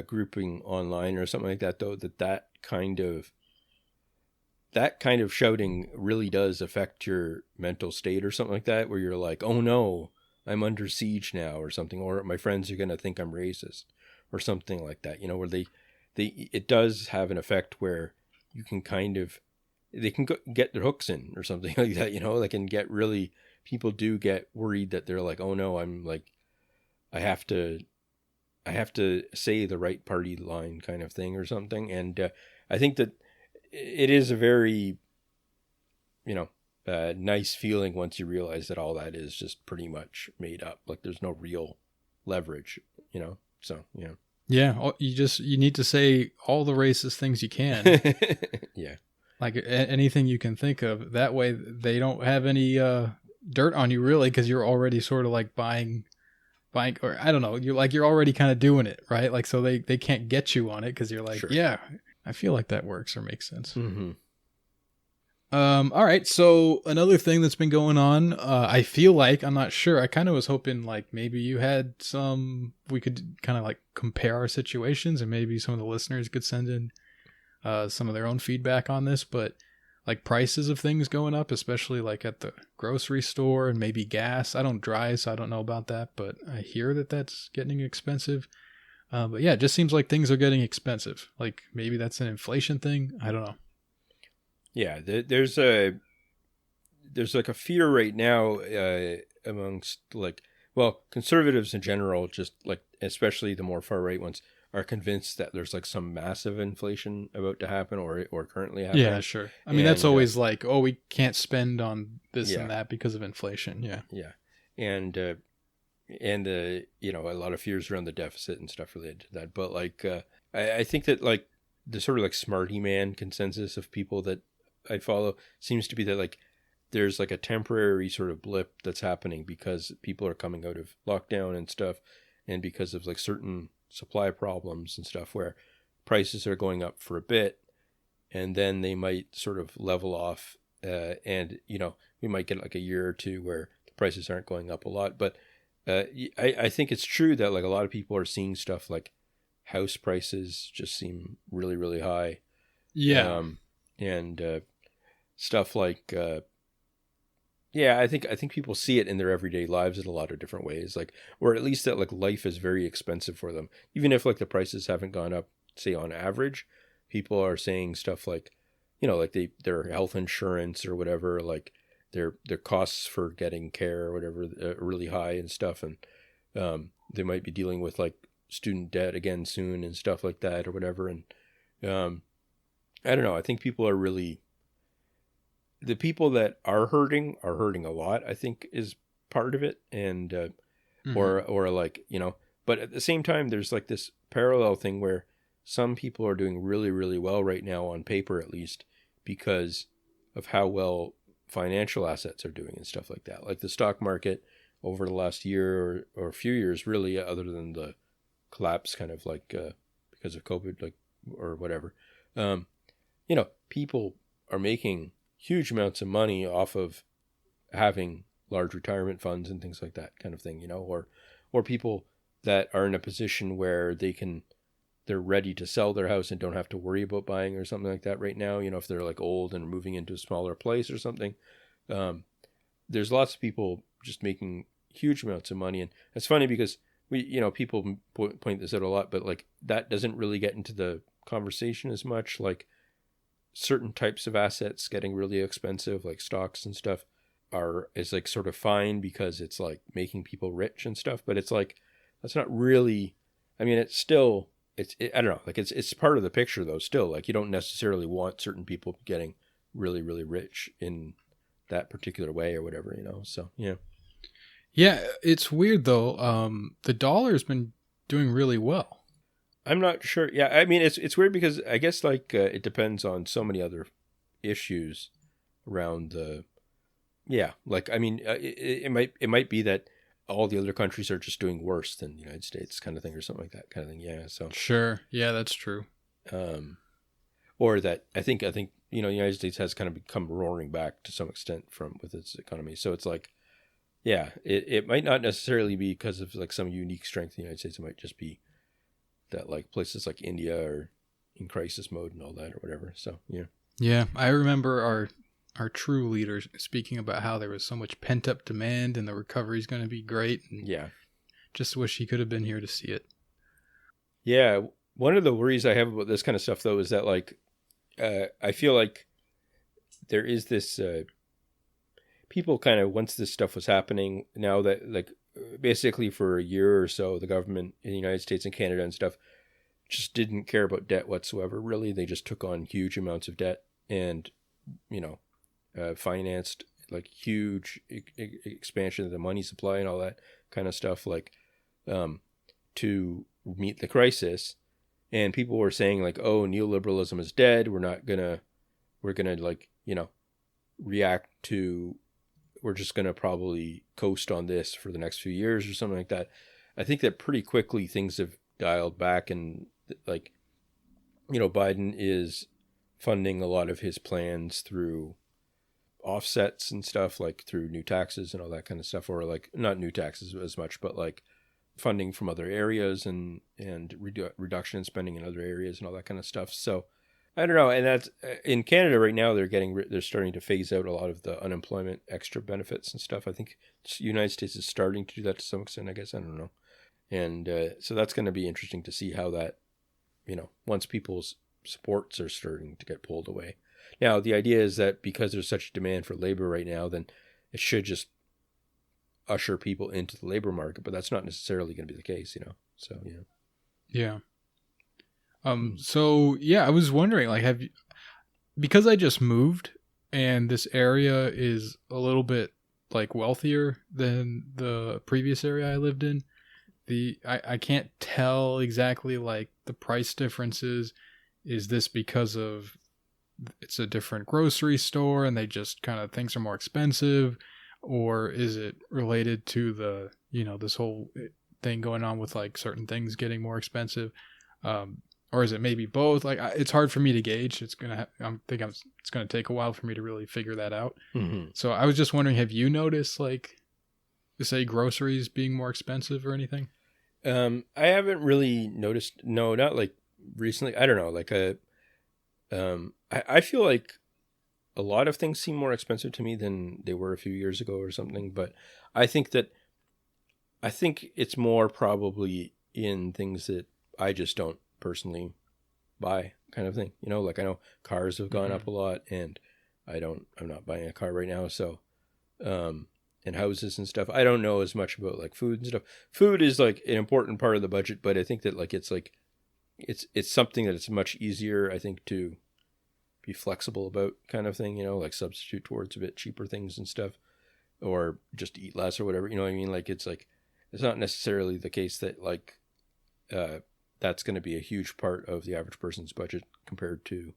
grouping online or something like that, though, that kind of shouting really does affect your mental state or something like that, where you're like, oh no, I'm under siege now or something, or my friends are going to think I'm racist or something like that, you know, where it does have an effect where you can they can get their hooks in or something like that, you know, they can get really, people do get worried that they're like, oh no, I'm like, I have to say the right party line kind of thing or something. And I think that it is a very, nice feeling once you realize that all that is just pretty much made up. Like there's no real leverage, you know? So, yeah. Yeah. You need to say all the racist things you can. Yeah. Like anything you can think of. That way they don't have any dirt on you really, because you're already sort of like buying, or I don't know, you're already kind of doing it, right? Like, so they can't get you on it because you're like, sure. Yeah, I feel like that works or makes sense. Mm-hmm. All right. So another thing that's been going on, I feel like, I'm not sure. I kind of was hoping like maybe you had we could kind of like compare our situations and maybe some of the listeners could send in some of their own feedback on this, but like prices of things going up, especially like at the grocery store and maybe gas. I don't drive, so I don't know about that, but I hear that that's getting expensive. But yeah, it just seems like things are getting expensive. Like maybe that's an inflation thing. I don't know. Yeah, there's like a fear right now amongst conservatives in general, just like especially the more far right ones, are convinced that there's like some massive inflation about to happen or currently happening. Yeah, sure. I mean, that's always like, oh, we can't spend on this and that because of inflation. Yeah. Yeah. And a lot of fears around the deficit and stuff related to that. But like, I think that like the sort of like smarty man consensus of people that I follow seems to be that like there's like a temporary sort of blip that's happening because people are coming out of lockdown and stuff, and because of like certain supply problems and stuff where prices are going up for a bit and then they might sort of level off, and we might get like a year or two where the prices aren't going up a lot. But I think it's true that like a lot of people are seeing stuff like house prices just seem really, really high. Yeah. And stuff like I think people see it in their everyday lives in a lot of different ways, like, or at least that like life is very expensive for them, even if like the prices haven't gone up, say on average. People are saying stuff like, like their health insurance or whatever, like their costs for getting care or whatever are really high and stuff, and they might be dealing with like student debt again soon and stuff like that or whatever. And I don't know, I think people are really, the people that are hurting a lot, I think, is part of it. And or like, but at the same time there's like this parallel thing where some people are doing really, really well right now, on paper at least, because of how well financial assets are doing and stuff like that. Like the stock market over the last year or a few years, really, other than the collapse kind of like because of COVID, like, or whatever, people are making huge amounts of money off of having large retirement funds and things like that kind of thing, or people that are in a position where they can they're ready to sell their house and don't have to worry about buying or something like that right now. You know, if they're like old and moving into a smaller place or something. There's lots of people just making huge amounts of money. And it's funny because people point this out a lot, but like that doesn't really get into the conversation as much. Like certain types of assets getting really expensive, like stocks and stuff is like sort of fine because it's like making people rich and stuff. But it's like, that's not really, I mean, it's still, I don't know, like it's part of the picture though. Still, like you don't necessarily want certain people getting really, really rich in that particular way or whatever, So, yeah. Yeah, it's weird though. The dollar's been doing really well. I'm not sure. Yeah, I mean, it's weird because I guess like it depends on so many other issues around the. Yeah, like I mean, it might be that all the other countries are just doing worse than the United States, kind of thing, or something like that, kind of thing. Yeah. So. Sure. Yeah, that's true. Or that I think the United States has kind of become roaring back to some extent with its economy. So it's like, yeah, it might not necessarily be because of like some unique strength in the United States. It might just be that like places like India are in crisis mode and all that or whatever. So, yeah. Yeah, I remember our true leaders speaking about how there was so much pent up demand and the recovery is going to be great. And yeah. Just wish he could have been here to see it. Yeah. One of the worries I have about this kind of stuff though is that like, I feel like there is this, people kind of, once this stuff was happening, now that like basically for a year or so, the government in the United States and Canada and stuff just didn't care about debt whatsoever. Really, they just took on huge amounts of debt and, financed like huge expansion of the money supply and all that kind of stuff, like to meet the crisis. And people were saying like, oh, neoliberalism is dead. We're gonna like, react to, we're just going to probably coast on this for the next few years or something like that. I think that pretty quickly things have dialed back and like, Biden is funding a lot of his plans through offsets and stuff, like through new taxes and all that kind of stuff, or like not new taxes as much, but like funding from other areas and reduction in spending in other areas and all that kind of stuff. So I don't know. And that's in Canada right now, they're starting to phase out a lot of the unemployment extra benefits and stuff. I think the United States is starting to do that to some extent, I guess. I don't know. And so that's going to be interesting to see how that, once people's supports are starting to get pulled away. Now, the idea is that because there's such demand for labor right now, then it should just usher people into the labor market, but that's not necessarily going to be the case, So, yeah. Yeah. So yeah, I was wondering, like, because I just moved and this area is a little bit like wealthier than the previous area I lived in, I can't tell exactly like the price differences. Is this because of it's a different grocery store and they just kind of things are more expensive, or is it related to the, this whole thing going on with like certain things getting more expensive? Or is it maybe both? Like, it's hard for me to gauge. It's gonna take a while for me to really figure that out. Mm-hmm. So I was just wondering, have you noticed, like, say groceries being more expensive or anything? I haven't really noticed. No, not like recently. I don't know. Like I feel like a lot of things seem more expensive to me than they were a few years ago or something. But I think it's more probably in things that I just don't personally buy, kind of thing. Like I know cars have gone up a lot, and I'm not buying a car right now. So, and houses and stuff. I don't know as much about like food and stuff. Food is like an important part of the budget, but I think that like it's something that it's much easier, I think, to be flexible about, kind of thing. Like substitute towards a bit cheaper things and stuff, or just eat less or whatever. You know what I mean? Like it's not necessarily the case that like that's going to be a huge part of the average person's budget compared to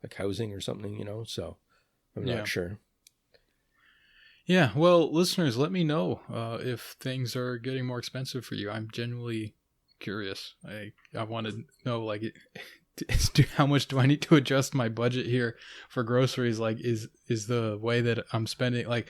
like housing or something, so I'm not sure. Yeah. Well, listeners, let me know if things are getting more expensive for you. I'm genuinely curious. I want to know, like, how much do I need to adjust my budget here for groceries? Like, is the way that I'm spending, like,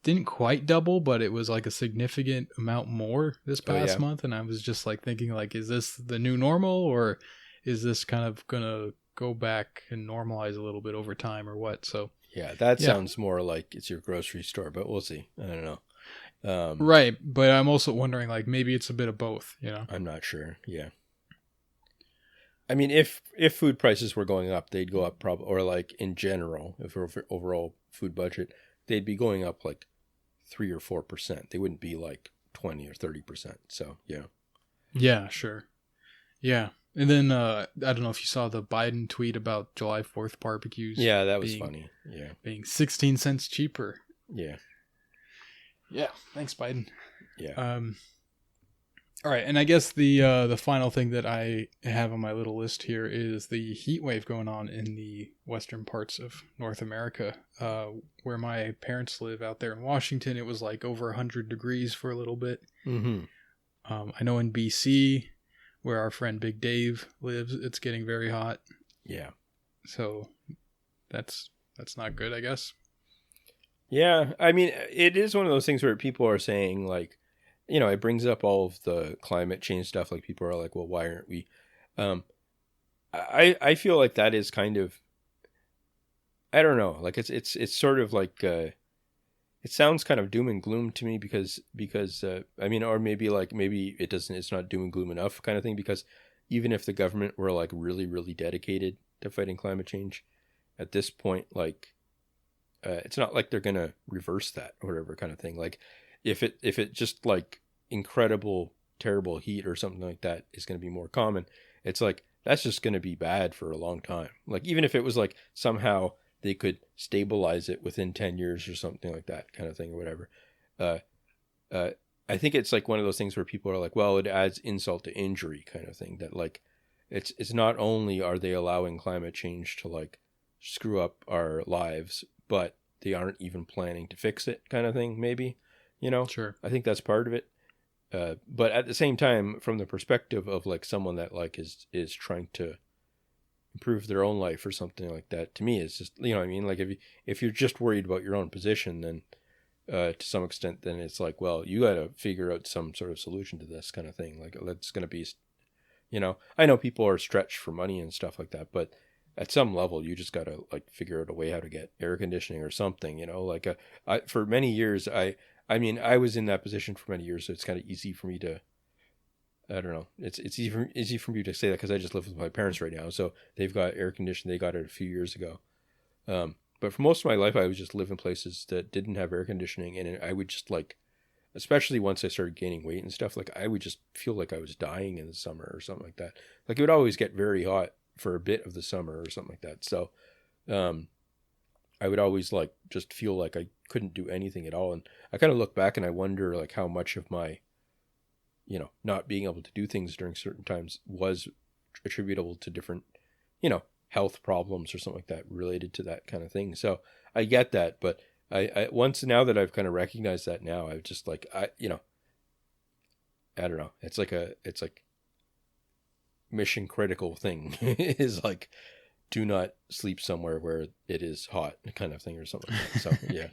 didn't quite double, but it was like a significant amount more this past month. And I was just like thinking, like, is this the new normal, or is this kind of gonna go back and normalize a little bit over time, or what? So that sounds more like it's your grocery store, but we'll see. I don't know. Right, but I'm also wondering, like, maybe it's a bit of both, you know? I'm not sure. Yeah. I mean, if food prices were going up, they'd go up probably, or like in general, if overall food budget, they'd be going up like 3 or 4%. They wouldn't be like 20 or 30%. So yeah. Yeah, sure. Yeah. And then I don't know if you saw the Biden tweet about July 4th barbecues. Yeah, that was funny. Yeah. Being 16 cents cheaper. Yeah. Yeah. Thanks, Biden. Yeah. All right, and I guess the final thing that I have on my little list here is the heat wave going on in the western parts of North America, where my parents live out there in Washington. It was like over 100 degrees for a little bit. Mm-hmm. I know in BC, where our friend Big Dave lives, it's getting very hot. Yeah. So that's not good, I guess. Yeah, I mean, it is one of those things where people are saying, like, you know, it brings up all of the climate change stuff. Like, people are like, well, why aren't we? I feel like that is kind of, I don't know, like it's sort of like, it sounds kind of doom and gloom to me because I mean, or maybe it's not doom and gloom enough kind of thing, because even if the government were like really, really dedicated to fighting climate change at this point, like, it's not like they're going to reverse that or whatever kind of thing. Like, if it just like incredible, terrible heat or something like that is going to be more common, it's like, that's just going to be bad for a long time. Like, even if it was like somehow they could stabilize it within 10 years or something like that kind of thing or whatever. I think it's like one of those things where people are like, well, it adds insult to injury kind of thing, that like, it's not only are they allowing climate change to like screw up our lives, but they aren't even planning to fix it kind of thing, maybe. You know, sure. I think that's part of it. But at the same time, from the perspective of like someone that like is trying to improve their own life or something like that, to me, it's just, you know what I mean? Like, if you're just worried about your own position, then to some extent, then it's like, well, you got to figure out some sort of solution to this kind of thing. Like, that's going to be, you know, I know people are stretched for money and stuff like that, but at some level, you just got to like figure out a way how to get air conditioning or something, you know, like for many years, I mean, I was in that position for many years, so it's kind of easy for me to, I don't know, it's easy for me to say that because I just live with my parents right now. So they've got air conditioning. They got it a few years ago. But for most of my life, I would just live in places that didn't have air conditioning. And I would just like, especially once I started gaining weight and stuff, like I would just feel like I was dying in the summer or something like that. Like, it would always get very hot for a bit of the summer or something like that. So, I would always like just feel like I couldn't do anything at all. And I kind of look back and I wonder like how much of my, you know, not being able to do things during certain times was attributable to different, you know, health problems or something like that related to that kind of thing. So I get that, but I once, now that I've kind of recognized that now, I've just like, you know, I don't know. It's like mission critical thing is like, do not sleep somewhere where it is hot kind of thing or something like that. So yeah.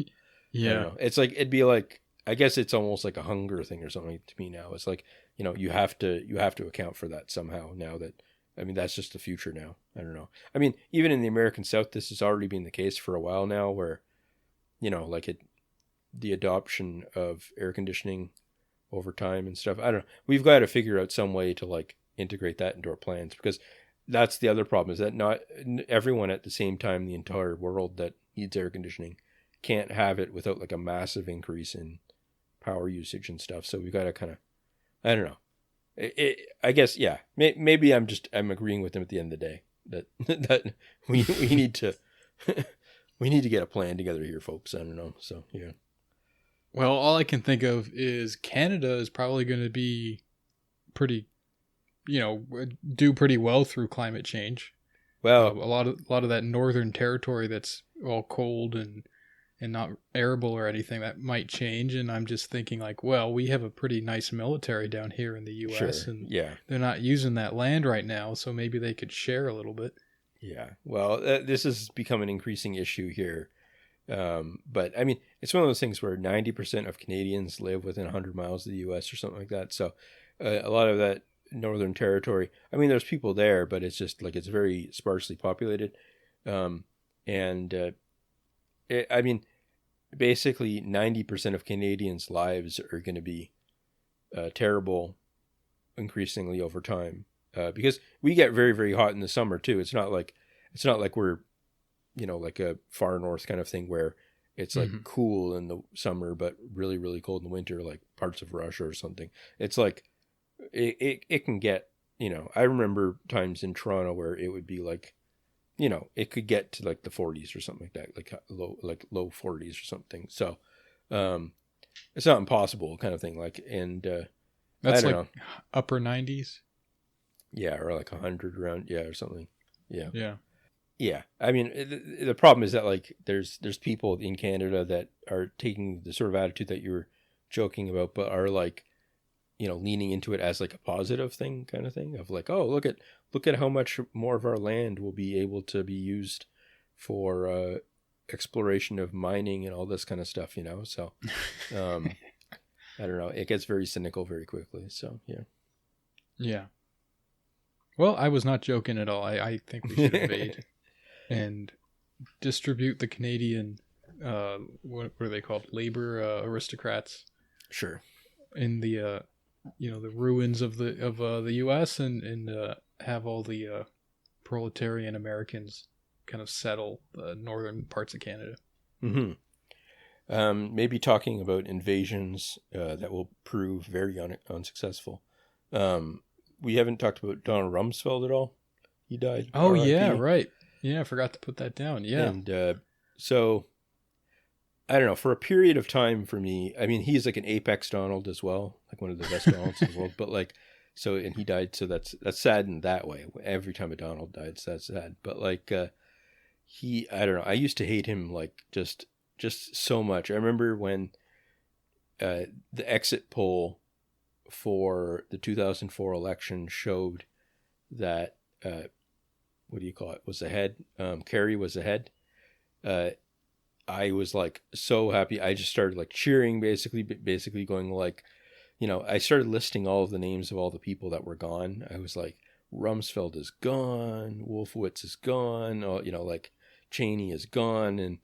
Yeah. It's like, it'd be like, I guess it's almost like a hunger thing or something to me now. It's like, you know, you have to account for that somehow now that, I mean, that's just the future now. I don't know. I mean, even in the American South, this has already been the case for a while now where, you know, like the adoption of air conditioning over time and stuff. I don't know. We've got to figure out some way to like integrate that into our plans, because that's the other problem, is that not everyone at the same time, the entire world that needs air conditioning can't have it without like a massive increase in power usage and stuff. So we've got to kind of, I don't know. I guess, yeah, maybe I'm agreeing with them at the end of the day that we need to, we need to get a plan together here, folks. I don't know. So, yeah. Well, all I can think of is Canada is probably going to be pretty, you know, do pretty well through climate change. Well, a lot of that northern territory that's all cold and not arable or anything, that might change. And I'm just thinking like, well, we have a pretty nice military down here in the U.S. Sure. And yeah, they're not using that land right now, so maybe they could share a little bit. Yeah. Well, this has become an increasing issue here But I mean, it's one of those things where 90% of Canadians live within 100 miles of the U.S. or something like that. So a lot of that Northern Territory, I mean, there's people there, but it's just like it's very sparsely populated. I mean, basically 90% of Canadians' lives are going to be terrible increasingly over time, because we get very, very hot in the summer too. It's not like we're, like a far north kind of thing where it's like cool in the summer, but really, really cold in the winter, like parts of Russia or something. It's like, it can get, I remember times in Toronto where it would be like, it could get to like the 40s or something like that, like low 40s or something. So, it's not impossible kind of thing. Like, and, that's I don't like know. upper 90s. Yeah. Or like 100 around. Yeah. Or something. Yeah. Yeah. Yeah. I mean, the problem is that like, there's people in Canada that are taking the sort of attitude that you were joking about, but are like, leaning into it as like a positive thing kind of thing of like, oh, look at how much more of our land will be able to be used for exploration of mining and all this kind of stuff, So, I don't know. It gets very cynical very quickly. So, yeah. Yeah. Well, I was not joking at all. I think we should invade and distribute the Canadian, what are they called? Labor aristocrats. Sure. In the, the ruins of the U.S. and have all the proletarian Americans kind of settle the northern parts of Canada. Mm-hmm. Maybe talking about invasions that will prove very unsuccessful. We haven't talked about Donald Rumsfeld at all. He died. Oh, RIP. yeah, right. Yeah, I forgot to put that down. Yeah. And so, I don't know, for a period of time for me, I mean, he's like an apex Donald as well, like one of the best Donalds in the world. But like, so, and he died, so that's sad in that way. Every time a Donald died, that's sad. But like, I don't know, I used to hate him like just so much. I remember when the exit poll for the 2004 election showed that, what do you call it, was ahead. Kerry was ahead. I was like so happy. I just started like cheering, basically going like, I started listing all of the names of all the people that were gone. I was like, Rumsfeld is gone, Wolfowitz is gone, like Cheney is gone,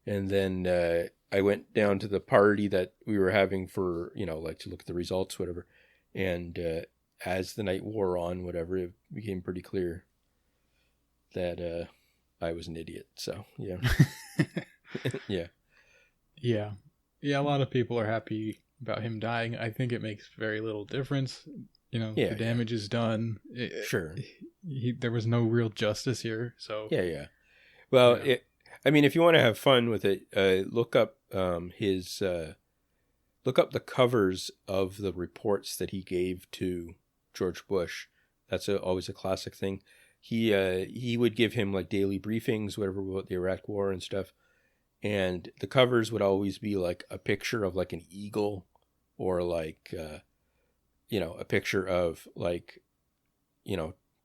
and then I went down to the party that we were having for, like to look at the results, whatever. And as the night wore on, whatever, it became pretty clear that I was an idiot. So, yeah. Yeah. Yeah. Yeah, a lot of people are happy about him dying. I think it makes very little difference. The damage is done. Sure. There was no real justice here, so... Yeah. Well, yeah. I mean, if you want to have fun with it, look up look up the covers of the reports that he gave to George Bush. That's always a classic thing. He would give him like daily briefings, whatever, about the Iraq War and stuff. And the covers would always be like a picture of like an eagle, or like, a picture of like,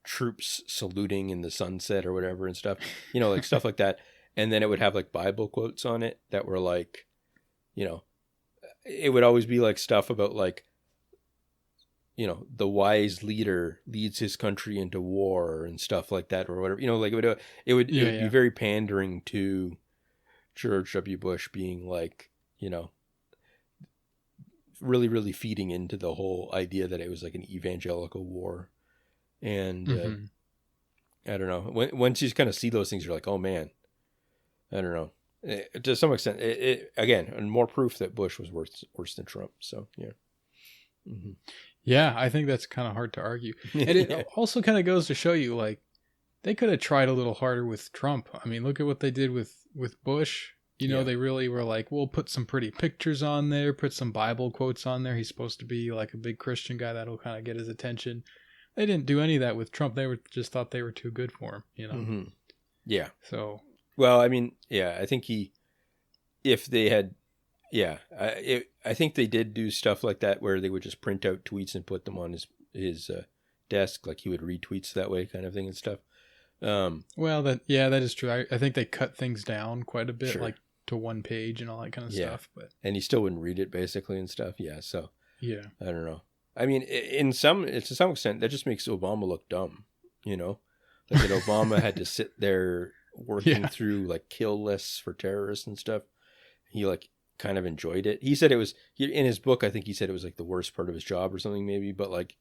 troops saluting in the sunset or whatever and stuff, like stuff like that. And then it would have like Bible quotes on it that were like, it would always be like stuff about like, the wise leader leads his country into war and stuff like that, or whatever, like it would be very pandering to George W. Bush, being like, really, really feeding into the whole idea that it was like an evangelical war. And I don't know. Once you kind of see those things, you're like, oh man, I don't know. To some extent, again, and more proof that Bush was worse than Trump. So yeah. Mm-hmm. Yeah, I think that's kind of hard to argue. And it also kind of goes to show you, like, they could have tried a little harder with Trump. I mean, look at what they did with Bush. They really were like, we'll put some pretty pictures on there, put some Bible quotes on there. He's supposed to be like a big Christian guy that'll kind of get his attention. They didn't do any of that with Trump. They just thought they were too good for him, Mm-hmm. Yeah. So. Well, I mean, yeah, I think if they had, I think they did do stuff like that where they would just print out tweets and put them on his desk, like he would read tweets that way, kind of thing and stuff. Well, that is true. I think they cut things down quite a bit. Sure. Like to one page and all that kind of stuff. But and you still wouldn't read it basically and stuff. Yeah. So yeah, I don't know. I mean, to some extent, that just makes Obama look dumb. You know, like that Obama had to sit there working through like kill lists for terrorists and stuff. He like kind of enjoyed it. He said it was in his book. I think he said it was like the worst part of his job or something maybe, but like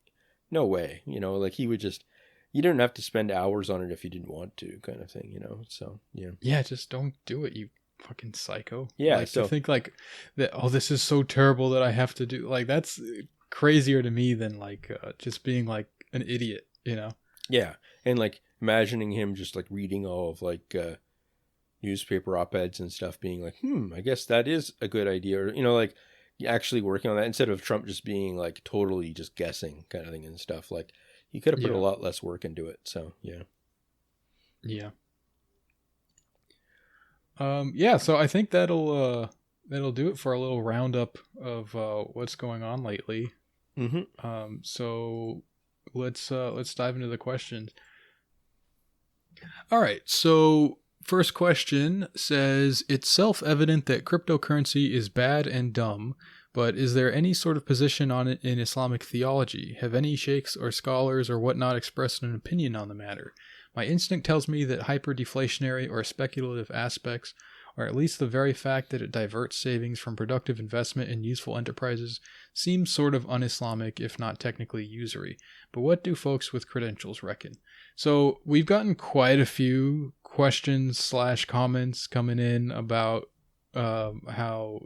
no way, you know, like he would just, you didn't have to spend hours on it if you didn't want to kind of thing, you know? So, yeah. Yeah. Just don't do it. You fucking psycho. Yeah. Like so to think like that. Oh, this is so terrible that I have to do like, that's crazier to me than like just being like an idiot, you know? Yeah. And like imagining him just like reading all of like newspaper op-eds and stuff being like, I guess that is a good idea. Or, you know, like actually working on that instead of Trump just being like totally just guessing kind of thing and stuff. Like he could have put a lot less work into it. So, yeah. Yeah. So I think that'll do it for a little roundup of what's going on lately. Mm-hmm. So let's dive into the questions. All right. So first question says, it's self-evident that cryptocurrency is bad and dumb, but is there any sort of position on it in Islamic theology? Have any sheikhs or scholars or whatnot expressed an opinion on the matter? My instinct tells me that hyper-deflationary or speculative aspects, or at least the very fact that it diverts savings from productive investment in useful enterprises, seems sort of un-Islamic, if not technically usury. But what do folks with credentials reckon? So we've gotten quite a few questions / comments coming in about how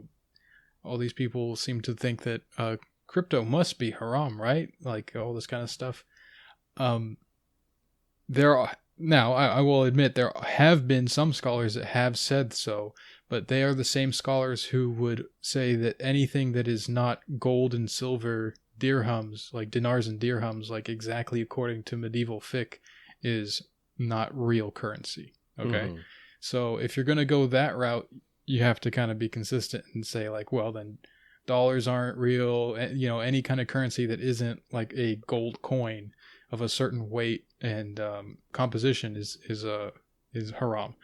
all these people seem to think that crypto must be haram, right? Like all this kind of stuff. Now, I will admit there have been some scholars that have said so, but they are the same scholars who would say that anything that is not gold and silver dirhams, like dinars and dirhams, like exactly according to medieval fiqh, is not real currency. Okay? Mm-hmm. So if you're going to go that route, you have to kind of be consistent and say like, well, then dollars aren't real. You know, any kind of currency that isn't like a gold coin of a certain weight and composition is haram.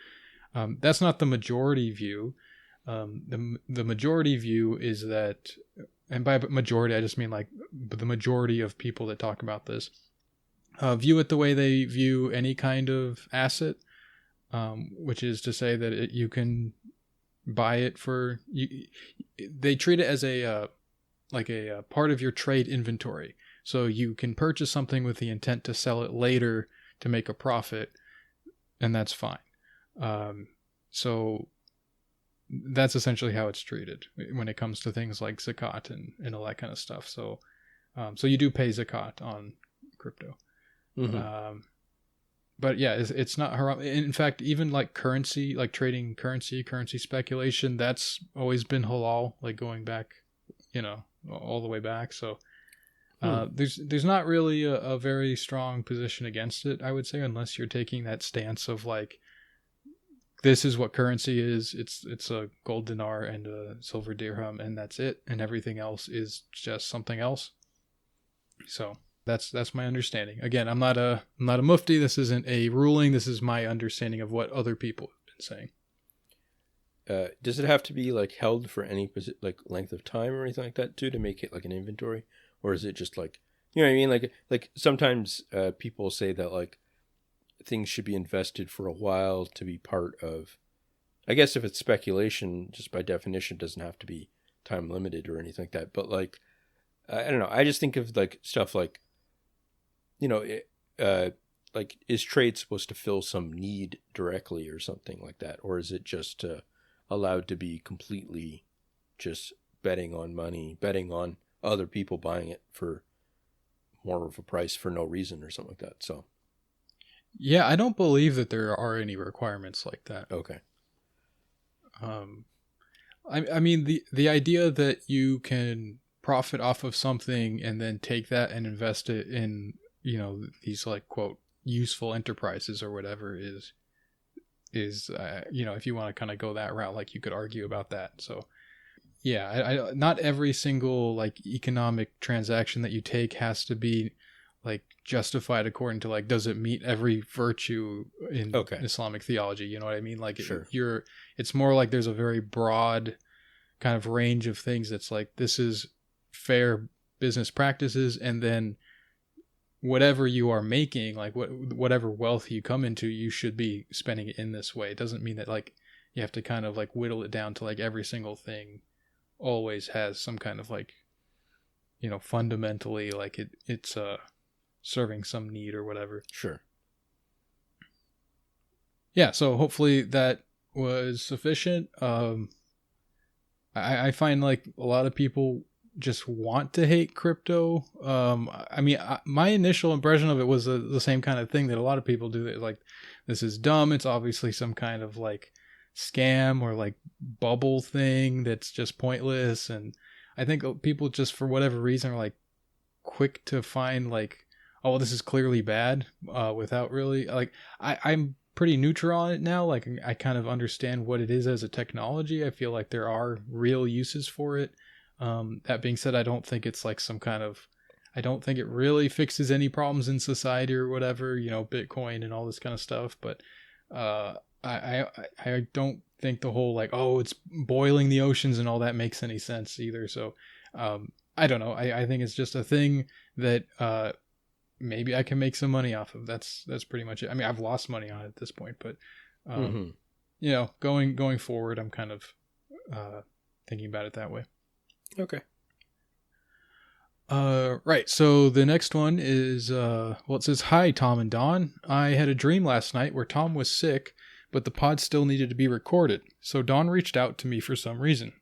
That's not the majority view. The majority view is that, and by majority I just mean like the majority of people that talk about this view it the way they view any kind of asset, which is to say that you can buy it for they treat it as a part of your trade inventory. So you can purchase something with the intent to sell it later to make a profit, and that's fine. So that's essentially how it's treated when it comes to things like zakat and all that kind of stuff. So you do pay zakat on crypto. Mm-hmm. But yeah, it's not haram. In fact, even like currency, like trading currency speculation, that's always been halal, like going back, you know, all the way back. So there's not really a very strong position against it, I would say, unless you're taking that stance of like, this is what currency is. It's a gold dinar and a silver dirham, and that's it, and everything else is just something else. So that's my understanding. Again, I'm not a mufti. This isn't a ruling. This is my understanding of what other people have been saying. Does it have to be like held for any like length of time or anything like that too to make it like an inventory? Or is it just like, you know what I mean? Like sometimes people say that like things should be invested for a while to be part of, I guess if it's speculation, just by definition, doesn't have to be time limited or anything like that. But like, I don't know. I just think of like stuff like, you know, like is trade supposed to fill some need directly or something like that? Or is it just allowed to be completely just betting on money, betting on other people buying it for more of a price for no reason or something like that? So yeah, I don't believe that there are any requirements like that. Okay. I mean the idea that you can profit off of something and then take that and invest it in, you know, these like quote useful enterprises or whatever is you know, if you want to kind of go that route, like you could argue about that. So yeah, I not every single like economic transaction that you take has to be like justified according to like, does it meet every virtue in Okay. Islamic theology? You know what I mean? Like Sure. it's more like there's a very broad kind of range of things that's like, this is fair business practices, and then whatever you are making, like whatever wealth you come into, you should be spending it in this way. It doesn't mean that like you have to kind of like whittle it down to like every single thing always has some kind of like, you know, fundamentally like it's serving some need or whatever. Sure. Yeah, so hopefully that was sufficient. I find like a lot of people just want to hate crypto. I mean, my initial impression of it was the same kind of thing that a lot of people do. That like, this is dumb. It's obviously some kind of like scam or like bubble thing that's just pointless. And I think people just for whatever reason are like quick to find like, oh, this is clearly bad, without really like, I'm pretty neutral on it now. Like I kind of understand what it is as a technology. I feel like there are real uses for it. That being said, I don't think it's like some kind of, I don't think it really fixes any problems in society or whatever, you know, Bitcoin and all this kind of stuff. But I don't think the whole like, oh, it's boiling the oceans and all that makes any sense either. So I don't know. I think it's just a thing that maybe I can make some money off of. That's pretty much it. I mean, I've lost money on it at this point, but you know, going forward, I'm kind of thinking about it that way. Okay. Right. So the next one is, well, it says, "Hi, Tom and Don. I had a dream last night where Tom was sick, but the pod still needed to be recorded. So Don reached out to me for some reason.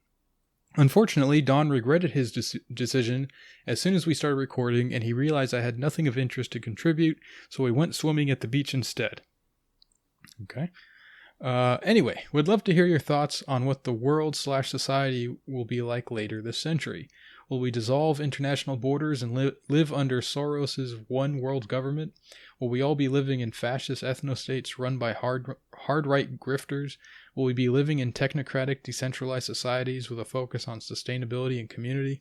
Unfortunately, Don regretted his decision as soon as we started recording, and he realized I had nothing of interest to contribute, so we went swimming at the beach instead." Okay. Anyway, would love to hear your thoughts on what the world/society will be like later this century. Will we dissolve international borders and live under Soros's one world government? Will we all be living in fascist ethnostates run by hard-right grifters? Will we be living in technocratic, decentralized societies with a focus on sustainability and community?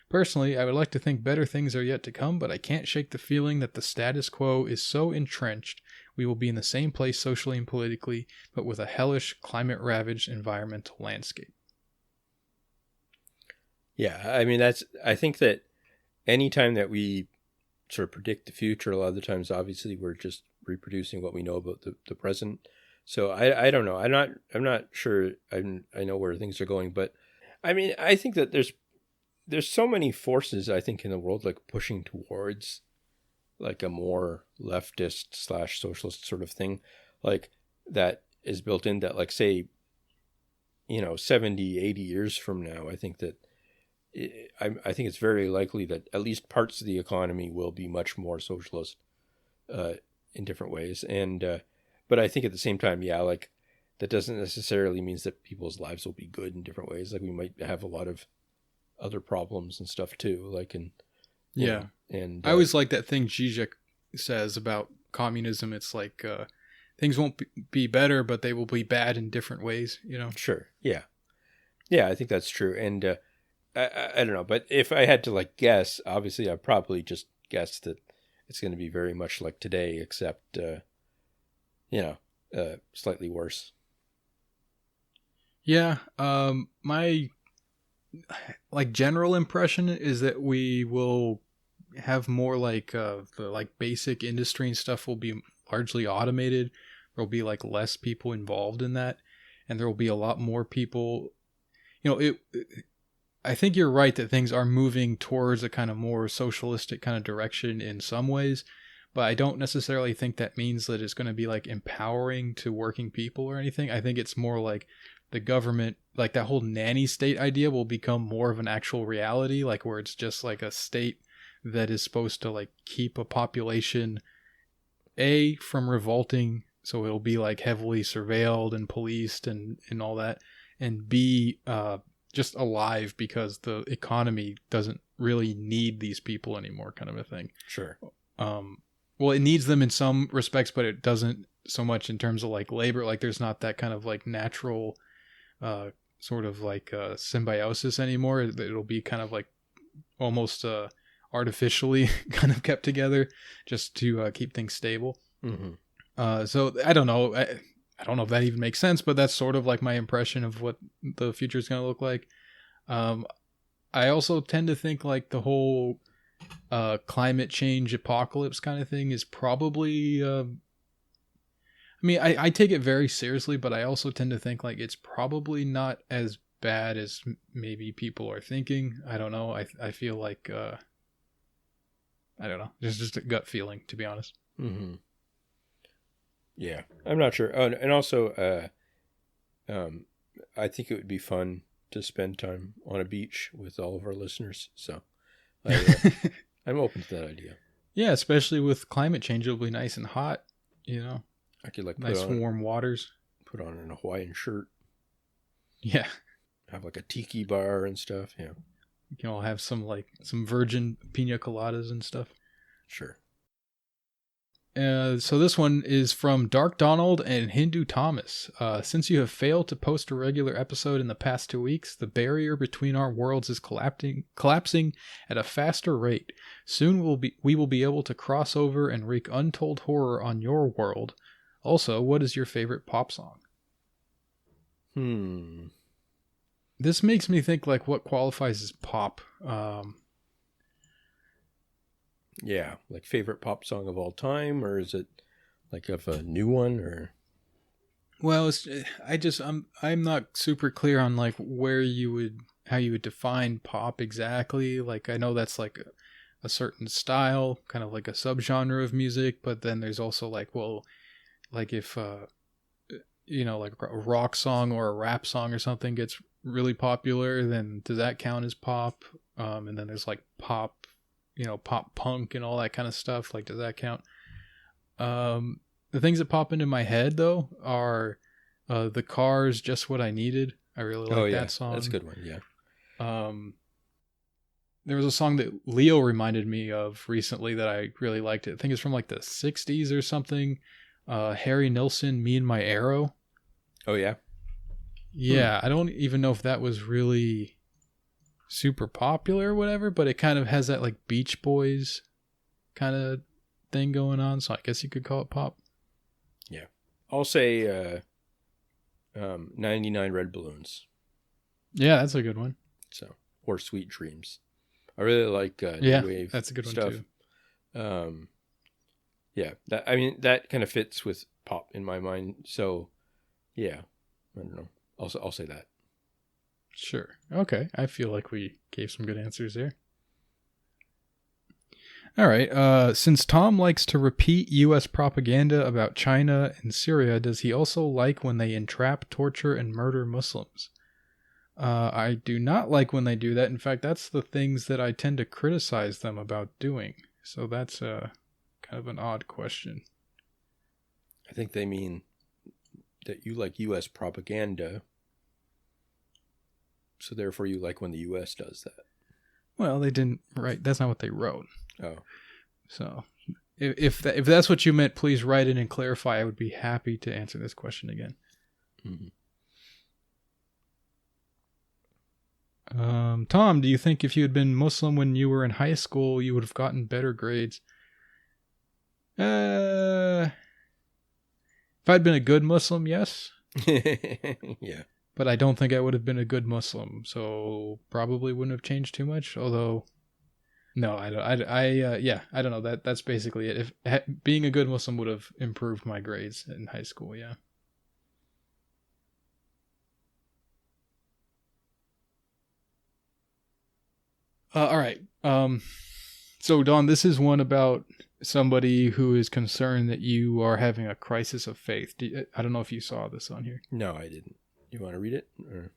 Personally, I would like to think better things are yet to come, but I can't shake the feeling that the status quo is so entrenched we will be in the same place socially and politically, but with a hellish, climate-ravaged environmental landscape. Yeah, I mean, I think that anytime that we sort of predict the future, a lot of the times, obviously, we're just reproducing what we know about the present. So I don't know. I'm not sure I know where things are going, but I mean, I think that there's so many forces, I think, in the world, like pushing towards like a more leftist/socialist sort of thing, like that is built in that, like, say, 70, 80 years from now, I think that I think it's very likely that at least parts of the economy will be much more socialist in different ways. And but I think at the same time, yeah, like that doesn't necessarily mean that people's lives will be good in different ways. Like we might have a lot of other problems and stuff too. Like Yeah. And I always like that thing Zizek says about communism. It's like things won't be better, but they will be bad in different ways, Sure. Yeah. Yeah, I think that's true. And I don't know, but if I had to like guess, obviously I'd probably just guess that it's going to be very much like today, except, slightly worse. Yeah. My like general impression is that we will have more like the like basic industry and stuff will be largely automated. There'll be like less people involved in that, and there will be a lot more people. I think you're right that things are moving towards a kind of more socialistic kind of direction in some ways, but I don't necessarily think that means that it's going to be like empowering to working people or anything. I think it's more like the government, like that whole nanny state idea will become more of an actual reality, like where it's just like a state that is supposed to like keep a population from revolting, so it'll be like heavily surveilled and policed and all that, and B, just alive because the economy doesn't really need these people anymore, kind of a thing. Sure. Well, it needs them in some respects, but it doesn't so much in terms of like labor. Like there's not that kind of like natural sort of like symbiosis anymore. It'll be kind of like almost artificially kind of kept together just to keep things stable. Mm-hmm. So I don't know. I don't know if that even makes sense, but that's sort of like my impression of what the future is going to look like. I also tend to think like the whole climate change apocalypse kind of thing is probably I mean, I take it very seriously, but I also tend to think like it's probably not as bad as maybe people are thinking. I don't know. I feel like I don't know. It's just a gut feeling, to be honest. Mm-hmm. Yeah, I'm not sure. Oh, and also, I think it would be fun to spend time on a beach with all of our listeners. So, I'm open to that idea. Yeah, especially with climate change, it'll be nice and hot. You know, I could like nice warm waters. Put on an Hawaiian shirt. Yeah. Have like a tiki bar and stuff. Yeah. You can all have some virgin pina coladas and stuff. Sure. So this one is from Dark Donald and Hindu Thomas. Since you have failed to post a regular episode in the past 2 weeks, the barrier between our worlds is collapsing at a faster rate. Soon we will be able to cross over and wreak untold horror on your world. Also, what is your favorite pop song? This makes me think like what qualifies as pop. Yeah, like favorite pop song of all time, or is it like of a new one, or? Well, I'm not super clear on like how you would define pop exactly. Like I know that's like a certain style, kind of like a subgenre of music, but then there's also like, well, like if like a rock song or a rap song or something gets really popular, then does that count as pop? And then there's like pop, pop punk and all that kind of stuff. Like, does that count? The things that pop into my head though are The Cars, Just What I Needed. I really like that song. That's a good one. Yeah. There was a song that Leo reminded me of recently that I really liked. I think it's from like the 60s or something. Harry Nilsson, Me and My Arrow. Oh yeah. Yeah, I don't even know if that was really super popular or whatever, but it kind of has that like Beach Boys kind of thing going on, so I guess you could call it pop. Yeah. I'll say 99 Red Balloons. Yeah, that's a good one. So, or Sweet Dreams. I really like new wave. That's a good stuff. One too. Yeah, that kind of fits with pop in my mind. So, yeah, I don't know. I'll say that. Sure. Okay. I feel like we gave some good answers there. All right. Since Tom likes to repeat U.S. propaganda about China and Syria, does he also like when they entrap, torture, and murder Muslims? I do not like when they do that. In fact, that's the things that I tend to criticize them about doing. So that's kind of an odd question. I think they mean that you like U.S. propaganda, so therefore you like when the U.S. does that. Well, they didn't write. That's not what they wrote. Oh. So if that's what you meant, please write in and clarify. I would be happy to answer this question again. Mm-hmm. Tom, do you think if you had been Muslim when you were in high school, you would have gotten better grades? If I'd been a good Muslim, yes. Yeah. But I don't think I would have been a good Muslim, so probably wouldn't have changed too much. Although, no, I don't know. That's basically it. If being a good Muslim would have improved my grades in high school, yeah. All right. So Don, this is one about somebody who is concerned that you are having a crisis of faith. I don't know if you saw this on here. No, I didn't. You want to read it? Or?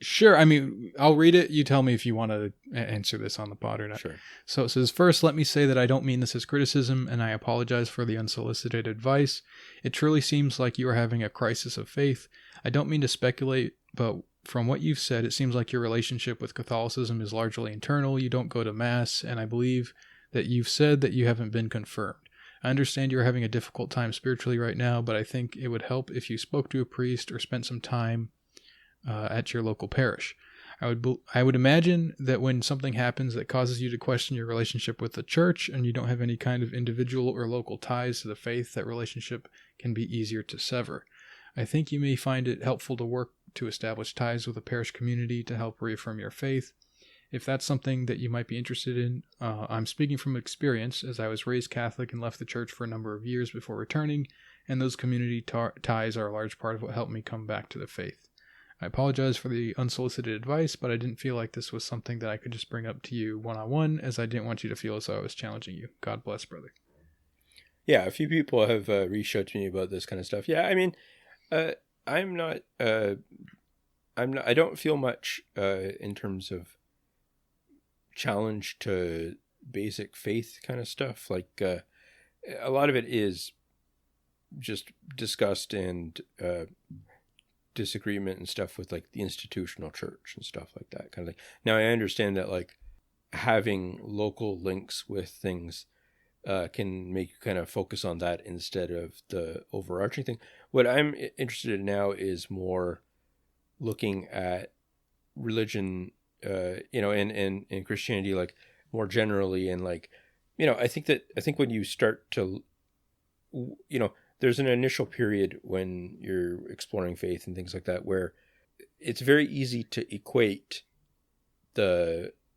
Sure. I mean, I'll read it. You tell me if you want to answer this on the pod or not. Sure. So it says, first, let me say that I don't mean this as criticism, and I apologize for the unsolicited advice. It truly seems like you are having a crisis of faith. I don't mean to speculate, but from what you've said, it seems like your relationship with Catholicism is largely internal. You don't go to Mass, and I believe that you've said that you haven't been confirmed. I understand you're having a difficult time spiritually right now, but I think it would help if you spoke to a priest or spent some time at your local parish. I would imagine that when something happens that causes you to question your relationship with the church and you don't have any kind of individual or local ties to the faith, that relationship can be easier to sever. I think you may find it helpful to work to establish ties with a parish community to help reaffirm your faith. If that's something that you might be interested in, I'm speaking from experience, as I was raised Catholic and left the church for a number of years before returning, and those community ties are a large part of what helped me come back to the faith. I apologize for the unsolicited advice, but I didn't feel like this was something that I could just bring up to you one-on-one, as I didn't want you to feel as though I was challenging you. God bless, brother. Yeah, a few people have reached out to me about this kind of stuff. Yeah, I mean, I don't feel much in terms of challenge to basic faith kind of stuff. Like a lot of it is just disgust and disagreement and stuff with like the institutional church and stuff like that kind of thing. Now I understand that like having local links with things can make you kind of focus on that instead of the overarching thing. What I'm interested in now is more looking at religion, and Christianity, like more generally. And like, I think when you start to, there's an initial period when you're exploring faith and things like that, where it's very easy to equate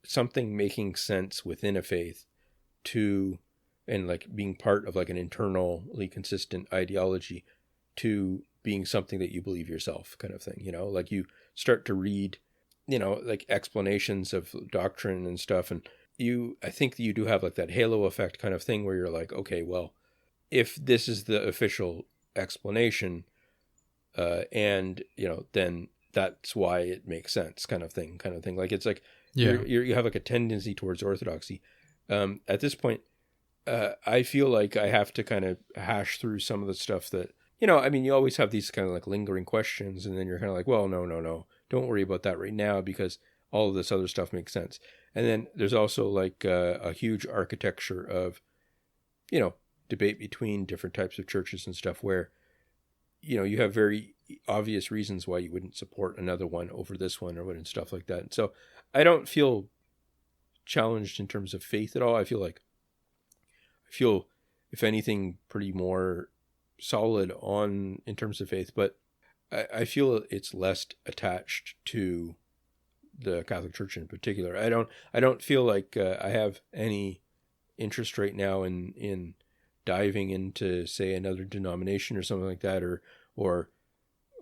something making sense within a faith to, and like being part of like an internally consistent ideology to being something that you believe yourself kind of thing, like you start to read, like explanations of doctrine and stuff. And I think that you do have like that halo effect kind of thing where you're like, okay, well, if this is the official explanation, and then that's why it makes sense kind of thing. Like, it's like, you have like a tendency towards orthodoxy. At this point, I feel like I have to kind of hash through some of the stuff that, you always have these kind of like lingering questions, and then you're kind of like, well, no, don't worry about that right now, because all of this other stuff makes sense. And then there's also like a huge architecture of, debate between different types of churches and stuff where, you have very obvious reasons why you wouldn't support another one over this one or what and stuff like that. And so I don't feel challenged in terms of faith at all. I feel, if anything, pretty more solid in terms of faith, but I feel it's less attached to the Catholic Church in particular. I don't feel like I have any interest right now in diving into, say, another denomination or something like that, or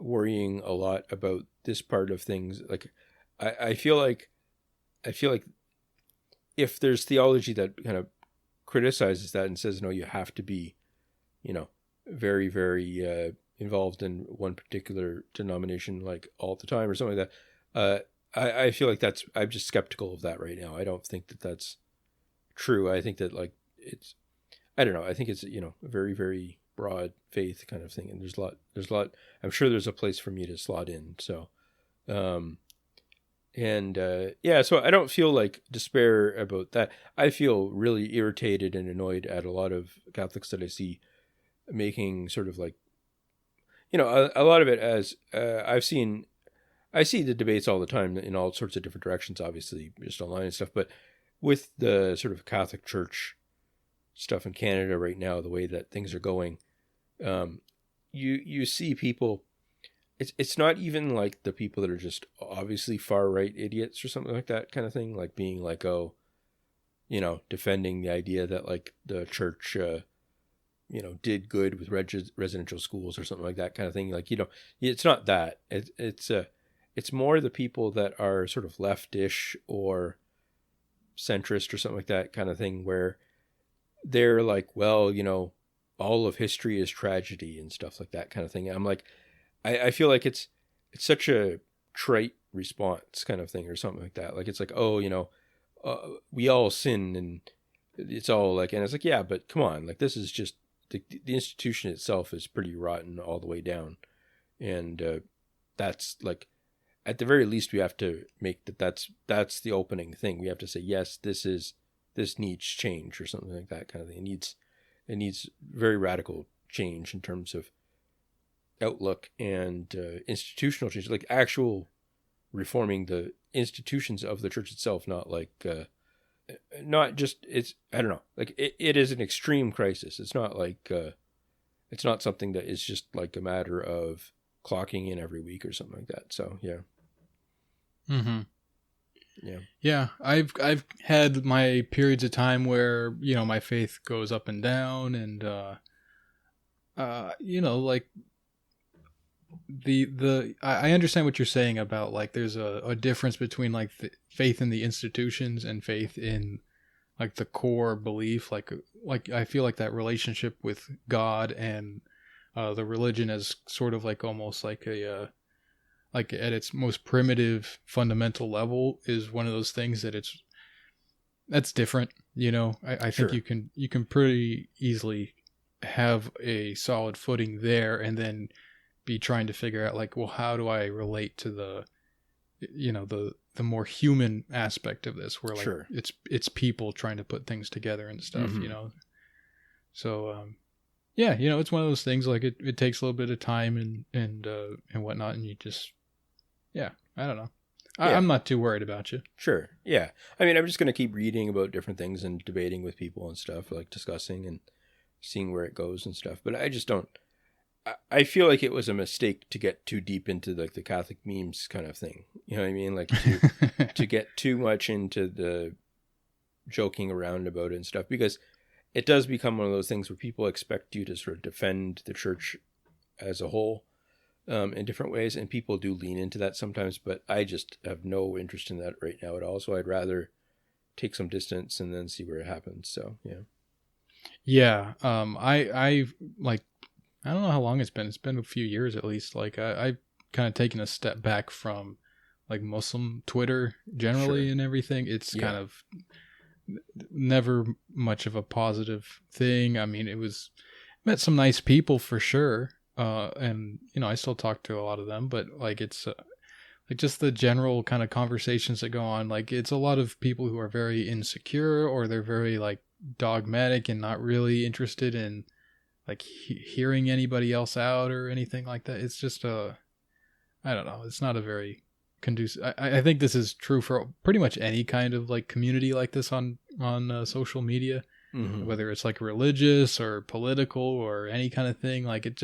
worrying a lot about this part of things. Like, I feel like if there's theology that kind of criticizes that and says, no, you have to be, very, very involved in one particular denomination like all the time or something like that, I feel like I'm just skeptical of that right now. I don't think that that's true. I think that I don't know. I think it's, a very, very broad faith kind of thing. And there's a lot, I'm sure there's a place for me to slot in. So, so I don't feel like despair about that. I feel really irritated and annoyed at a lot of Catholics that I see making sort of like, a lot of it as, I see the debates all the time in all sorts of different directions, obviously just online and stuff, but with the sort of Catholic Church stuff in Canada right now, the way that things are going, you see people, it's not even like the people that are just obviously far right idiots or something like that kind of thing, like being like, oh, defending the idea that like the church, did good with residential schools or something like that kind of thing. Like, it's not that. It's more the people that are sort of leftish or centrist or something like that kind of thing, where they're like, well, all of history is tragedy and stuff like that kind of thing. And I'm like, I feel like it's such a trite response kind of thing or something like that. Like, it's like, oh, we all sin and it's all like, and it's like, yeah, but come on, like, this is just the institution itself is pretty rotten all the way down. And that's like, at the very least, we have to make that's the opening thing. We have to say, yes, this needs change or something like that kind of thing. It needs very radical change in terms of outlook and institutional change, like actual reforming the institutions of the church itself, not like not just, it's, I don't know, like it is an extreme crisis. It's not like it's not something that is just like a matter of clocking in every week or something like that. So yeah. Yeah, I've had my periods of time where, you know, my faith goes up and down, and you know, like I understand what you're saying about like there's a difference between like the faith in the institutions and faith in like the core belief, like I feel like that relationship with God and the religion as sort of like almost like a like at its most primitive fundamental level is one of those things that's different, you know. I Sure. think you can pretty easily have a solid footing there and then be trying to figure out like, well, how do I relate to the, you know, the more human aspect of this, where like Sure. it's people trying to put things together and stuff, Mhm. you know. So yeah, you know, it's one of those things like it takes a little bit of time and whatnot, and you just, yeah, I don't know. Yeah. I'm not too worried about you. Sure. Yeah. I mean, I'm just going to keep reading about different things and debating with people and stuff, like discussing and seeing where it goes and stuff. But I just don't, I feel like it was a mistake to get too deep into like the Catholic memes kind of thing. You know what I mean? Like to get too much into the joking around about it and stuff, because it does become one of those things where people expect you to sort of defend the church as a whole in different ways. And people do lean into that sometimes, but I just have no interest in that right now at all. So I'd rather take some distance and then see where it happens. So, yeah. Yeah. I like, I don't know how long it's been. It's been a few years at least. Like I've kind of taken a step back from like Muslim Twitter generally. Sure. And everything. It's kind of never much of a positive thing. I mean, met some nice people for sure. And you know, I still talk to a lot of them, but like it's like just the general kind of conversations that go on. Like it's a lot of people who are very insecure, or they're very like dogmatic and not really interested in like hearing anybody else out or anything like that. It's just I don't know. It's not a very conducive. I think this is true for pretty much any kind of like community like this on social media, whether it's like religious or political or any kind of thing. Like it's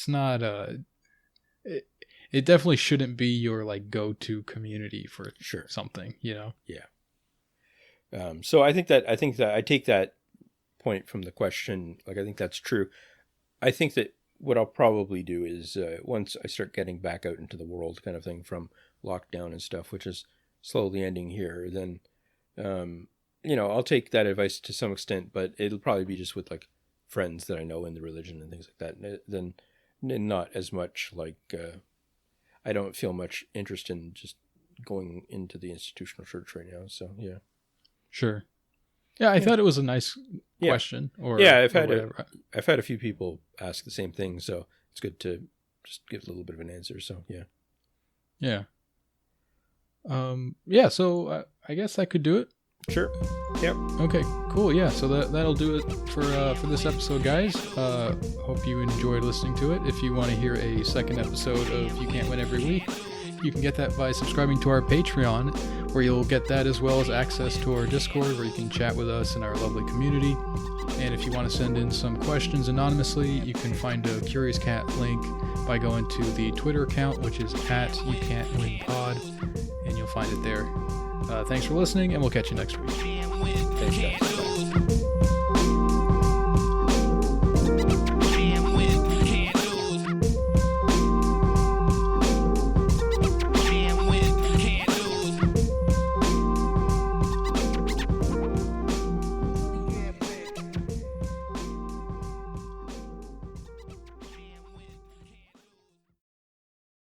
not it definitely shouldn't be your like go-to community for something, you know? Yeah. So I think that I take that point from the question. Like, I think that's true. I think that what I'll probably do is once I start getting back out into the world kind of thing from lockdown and stuff, which is slowly ending here, then, you know, I'll take that advice to some extent, but it'll probably be just with like friends that I know in the religion and things like that. Then not as much like, I don't feel much interest in just going into the institutional church right now. So, yeah. Sure. Yeah, I thought it was a nice question. Or I've had a few people ask the same thing, so it's good to just give a little bit of an answer. So yeah. Yeah. So I guess I could do it. Sure. Yep. Okay. Cool. Yeah. So that'll do it for this episode, guys. Hope you enjoyed listening to it. If you want to hear a second episode of You Can't Win Every Week, you can get that by subscribing to our Patreon, where you'll get that as well as access to our Discord, where you can chat with us in our lovely community. And if you want to send in some questions anonymously, you can find a Curious Cat link by going to the Twitter account, which is @YouCan'tWinPod, and you'll find it there. Thanks for listening, and we'll catch you next week. Thanks, guys. Bye.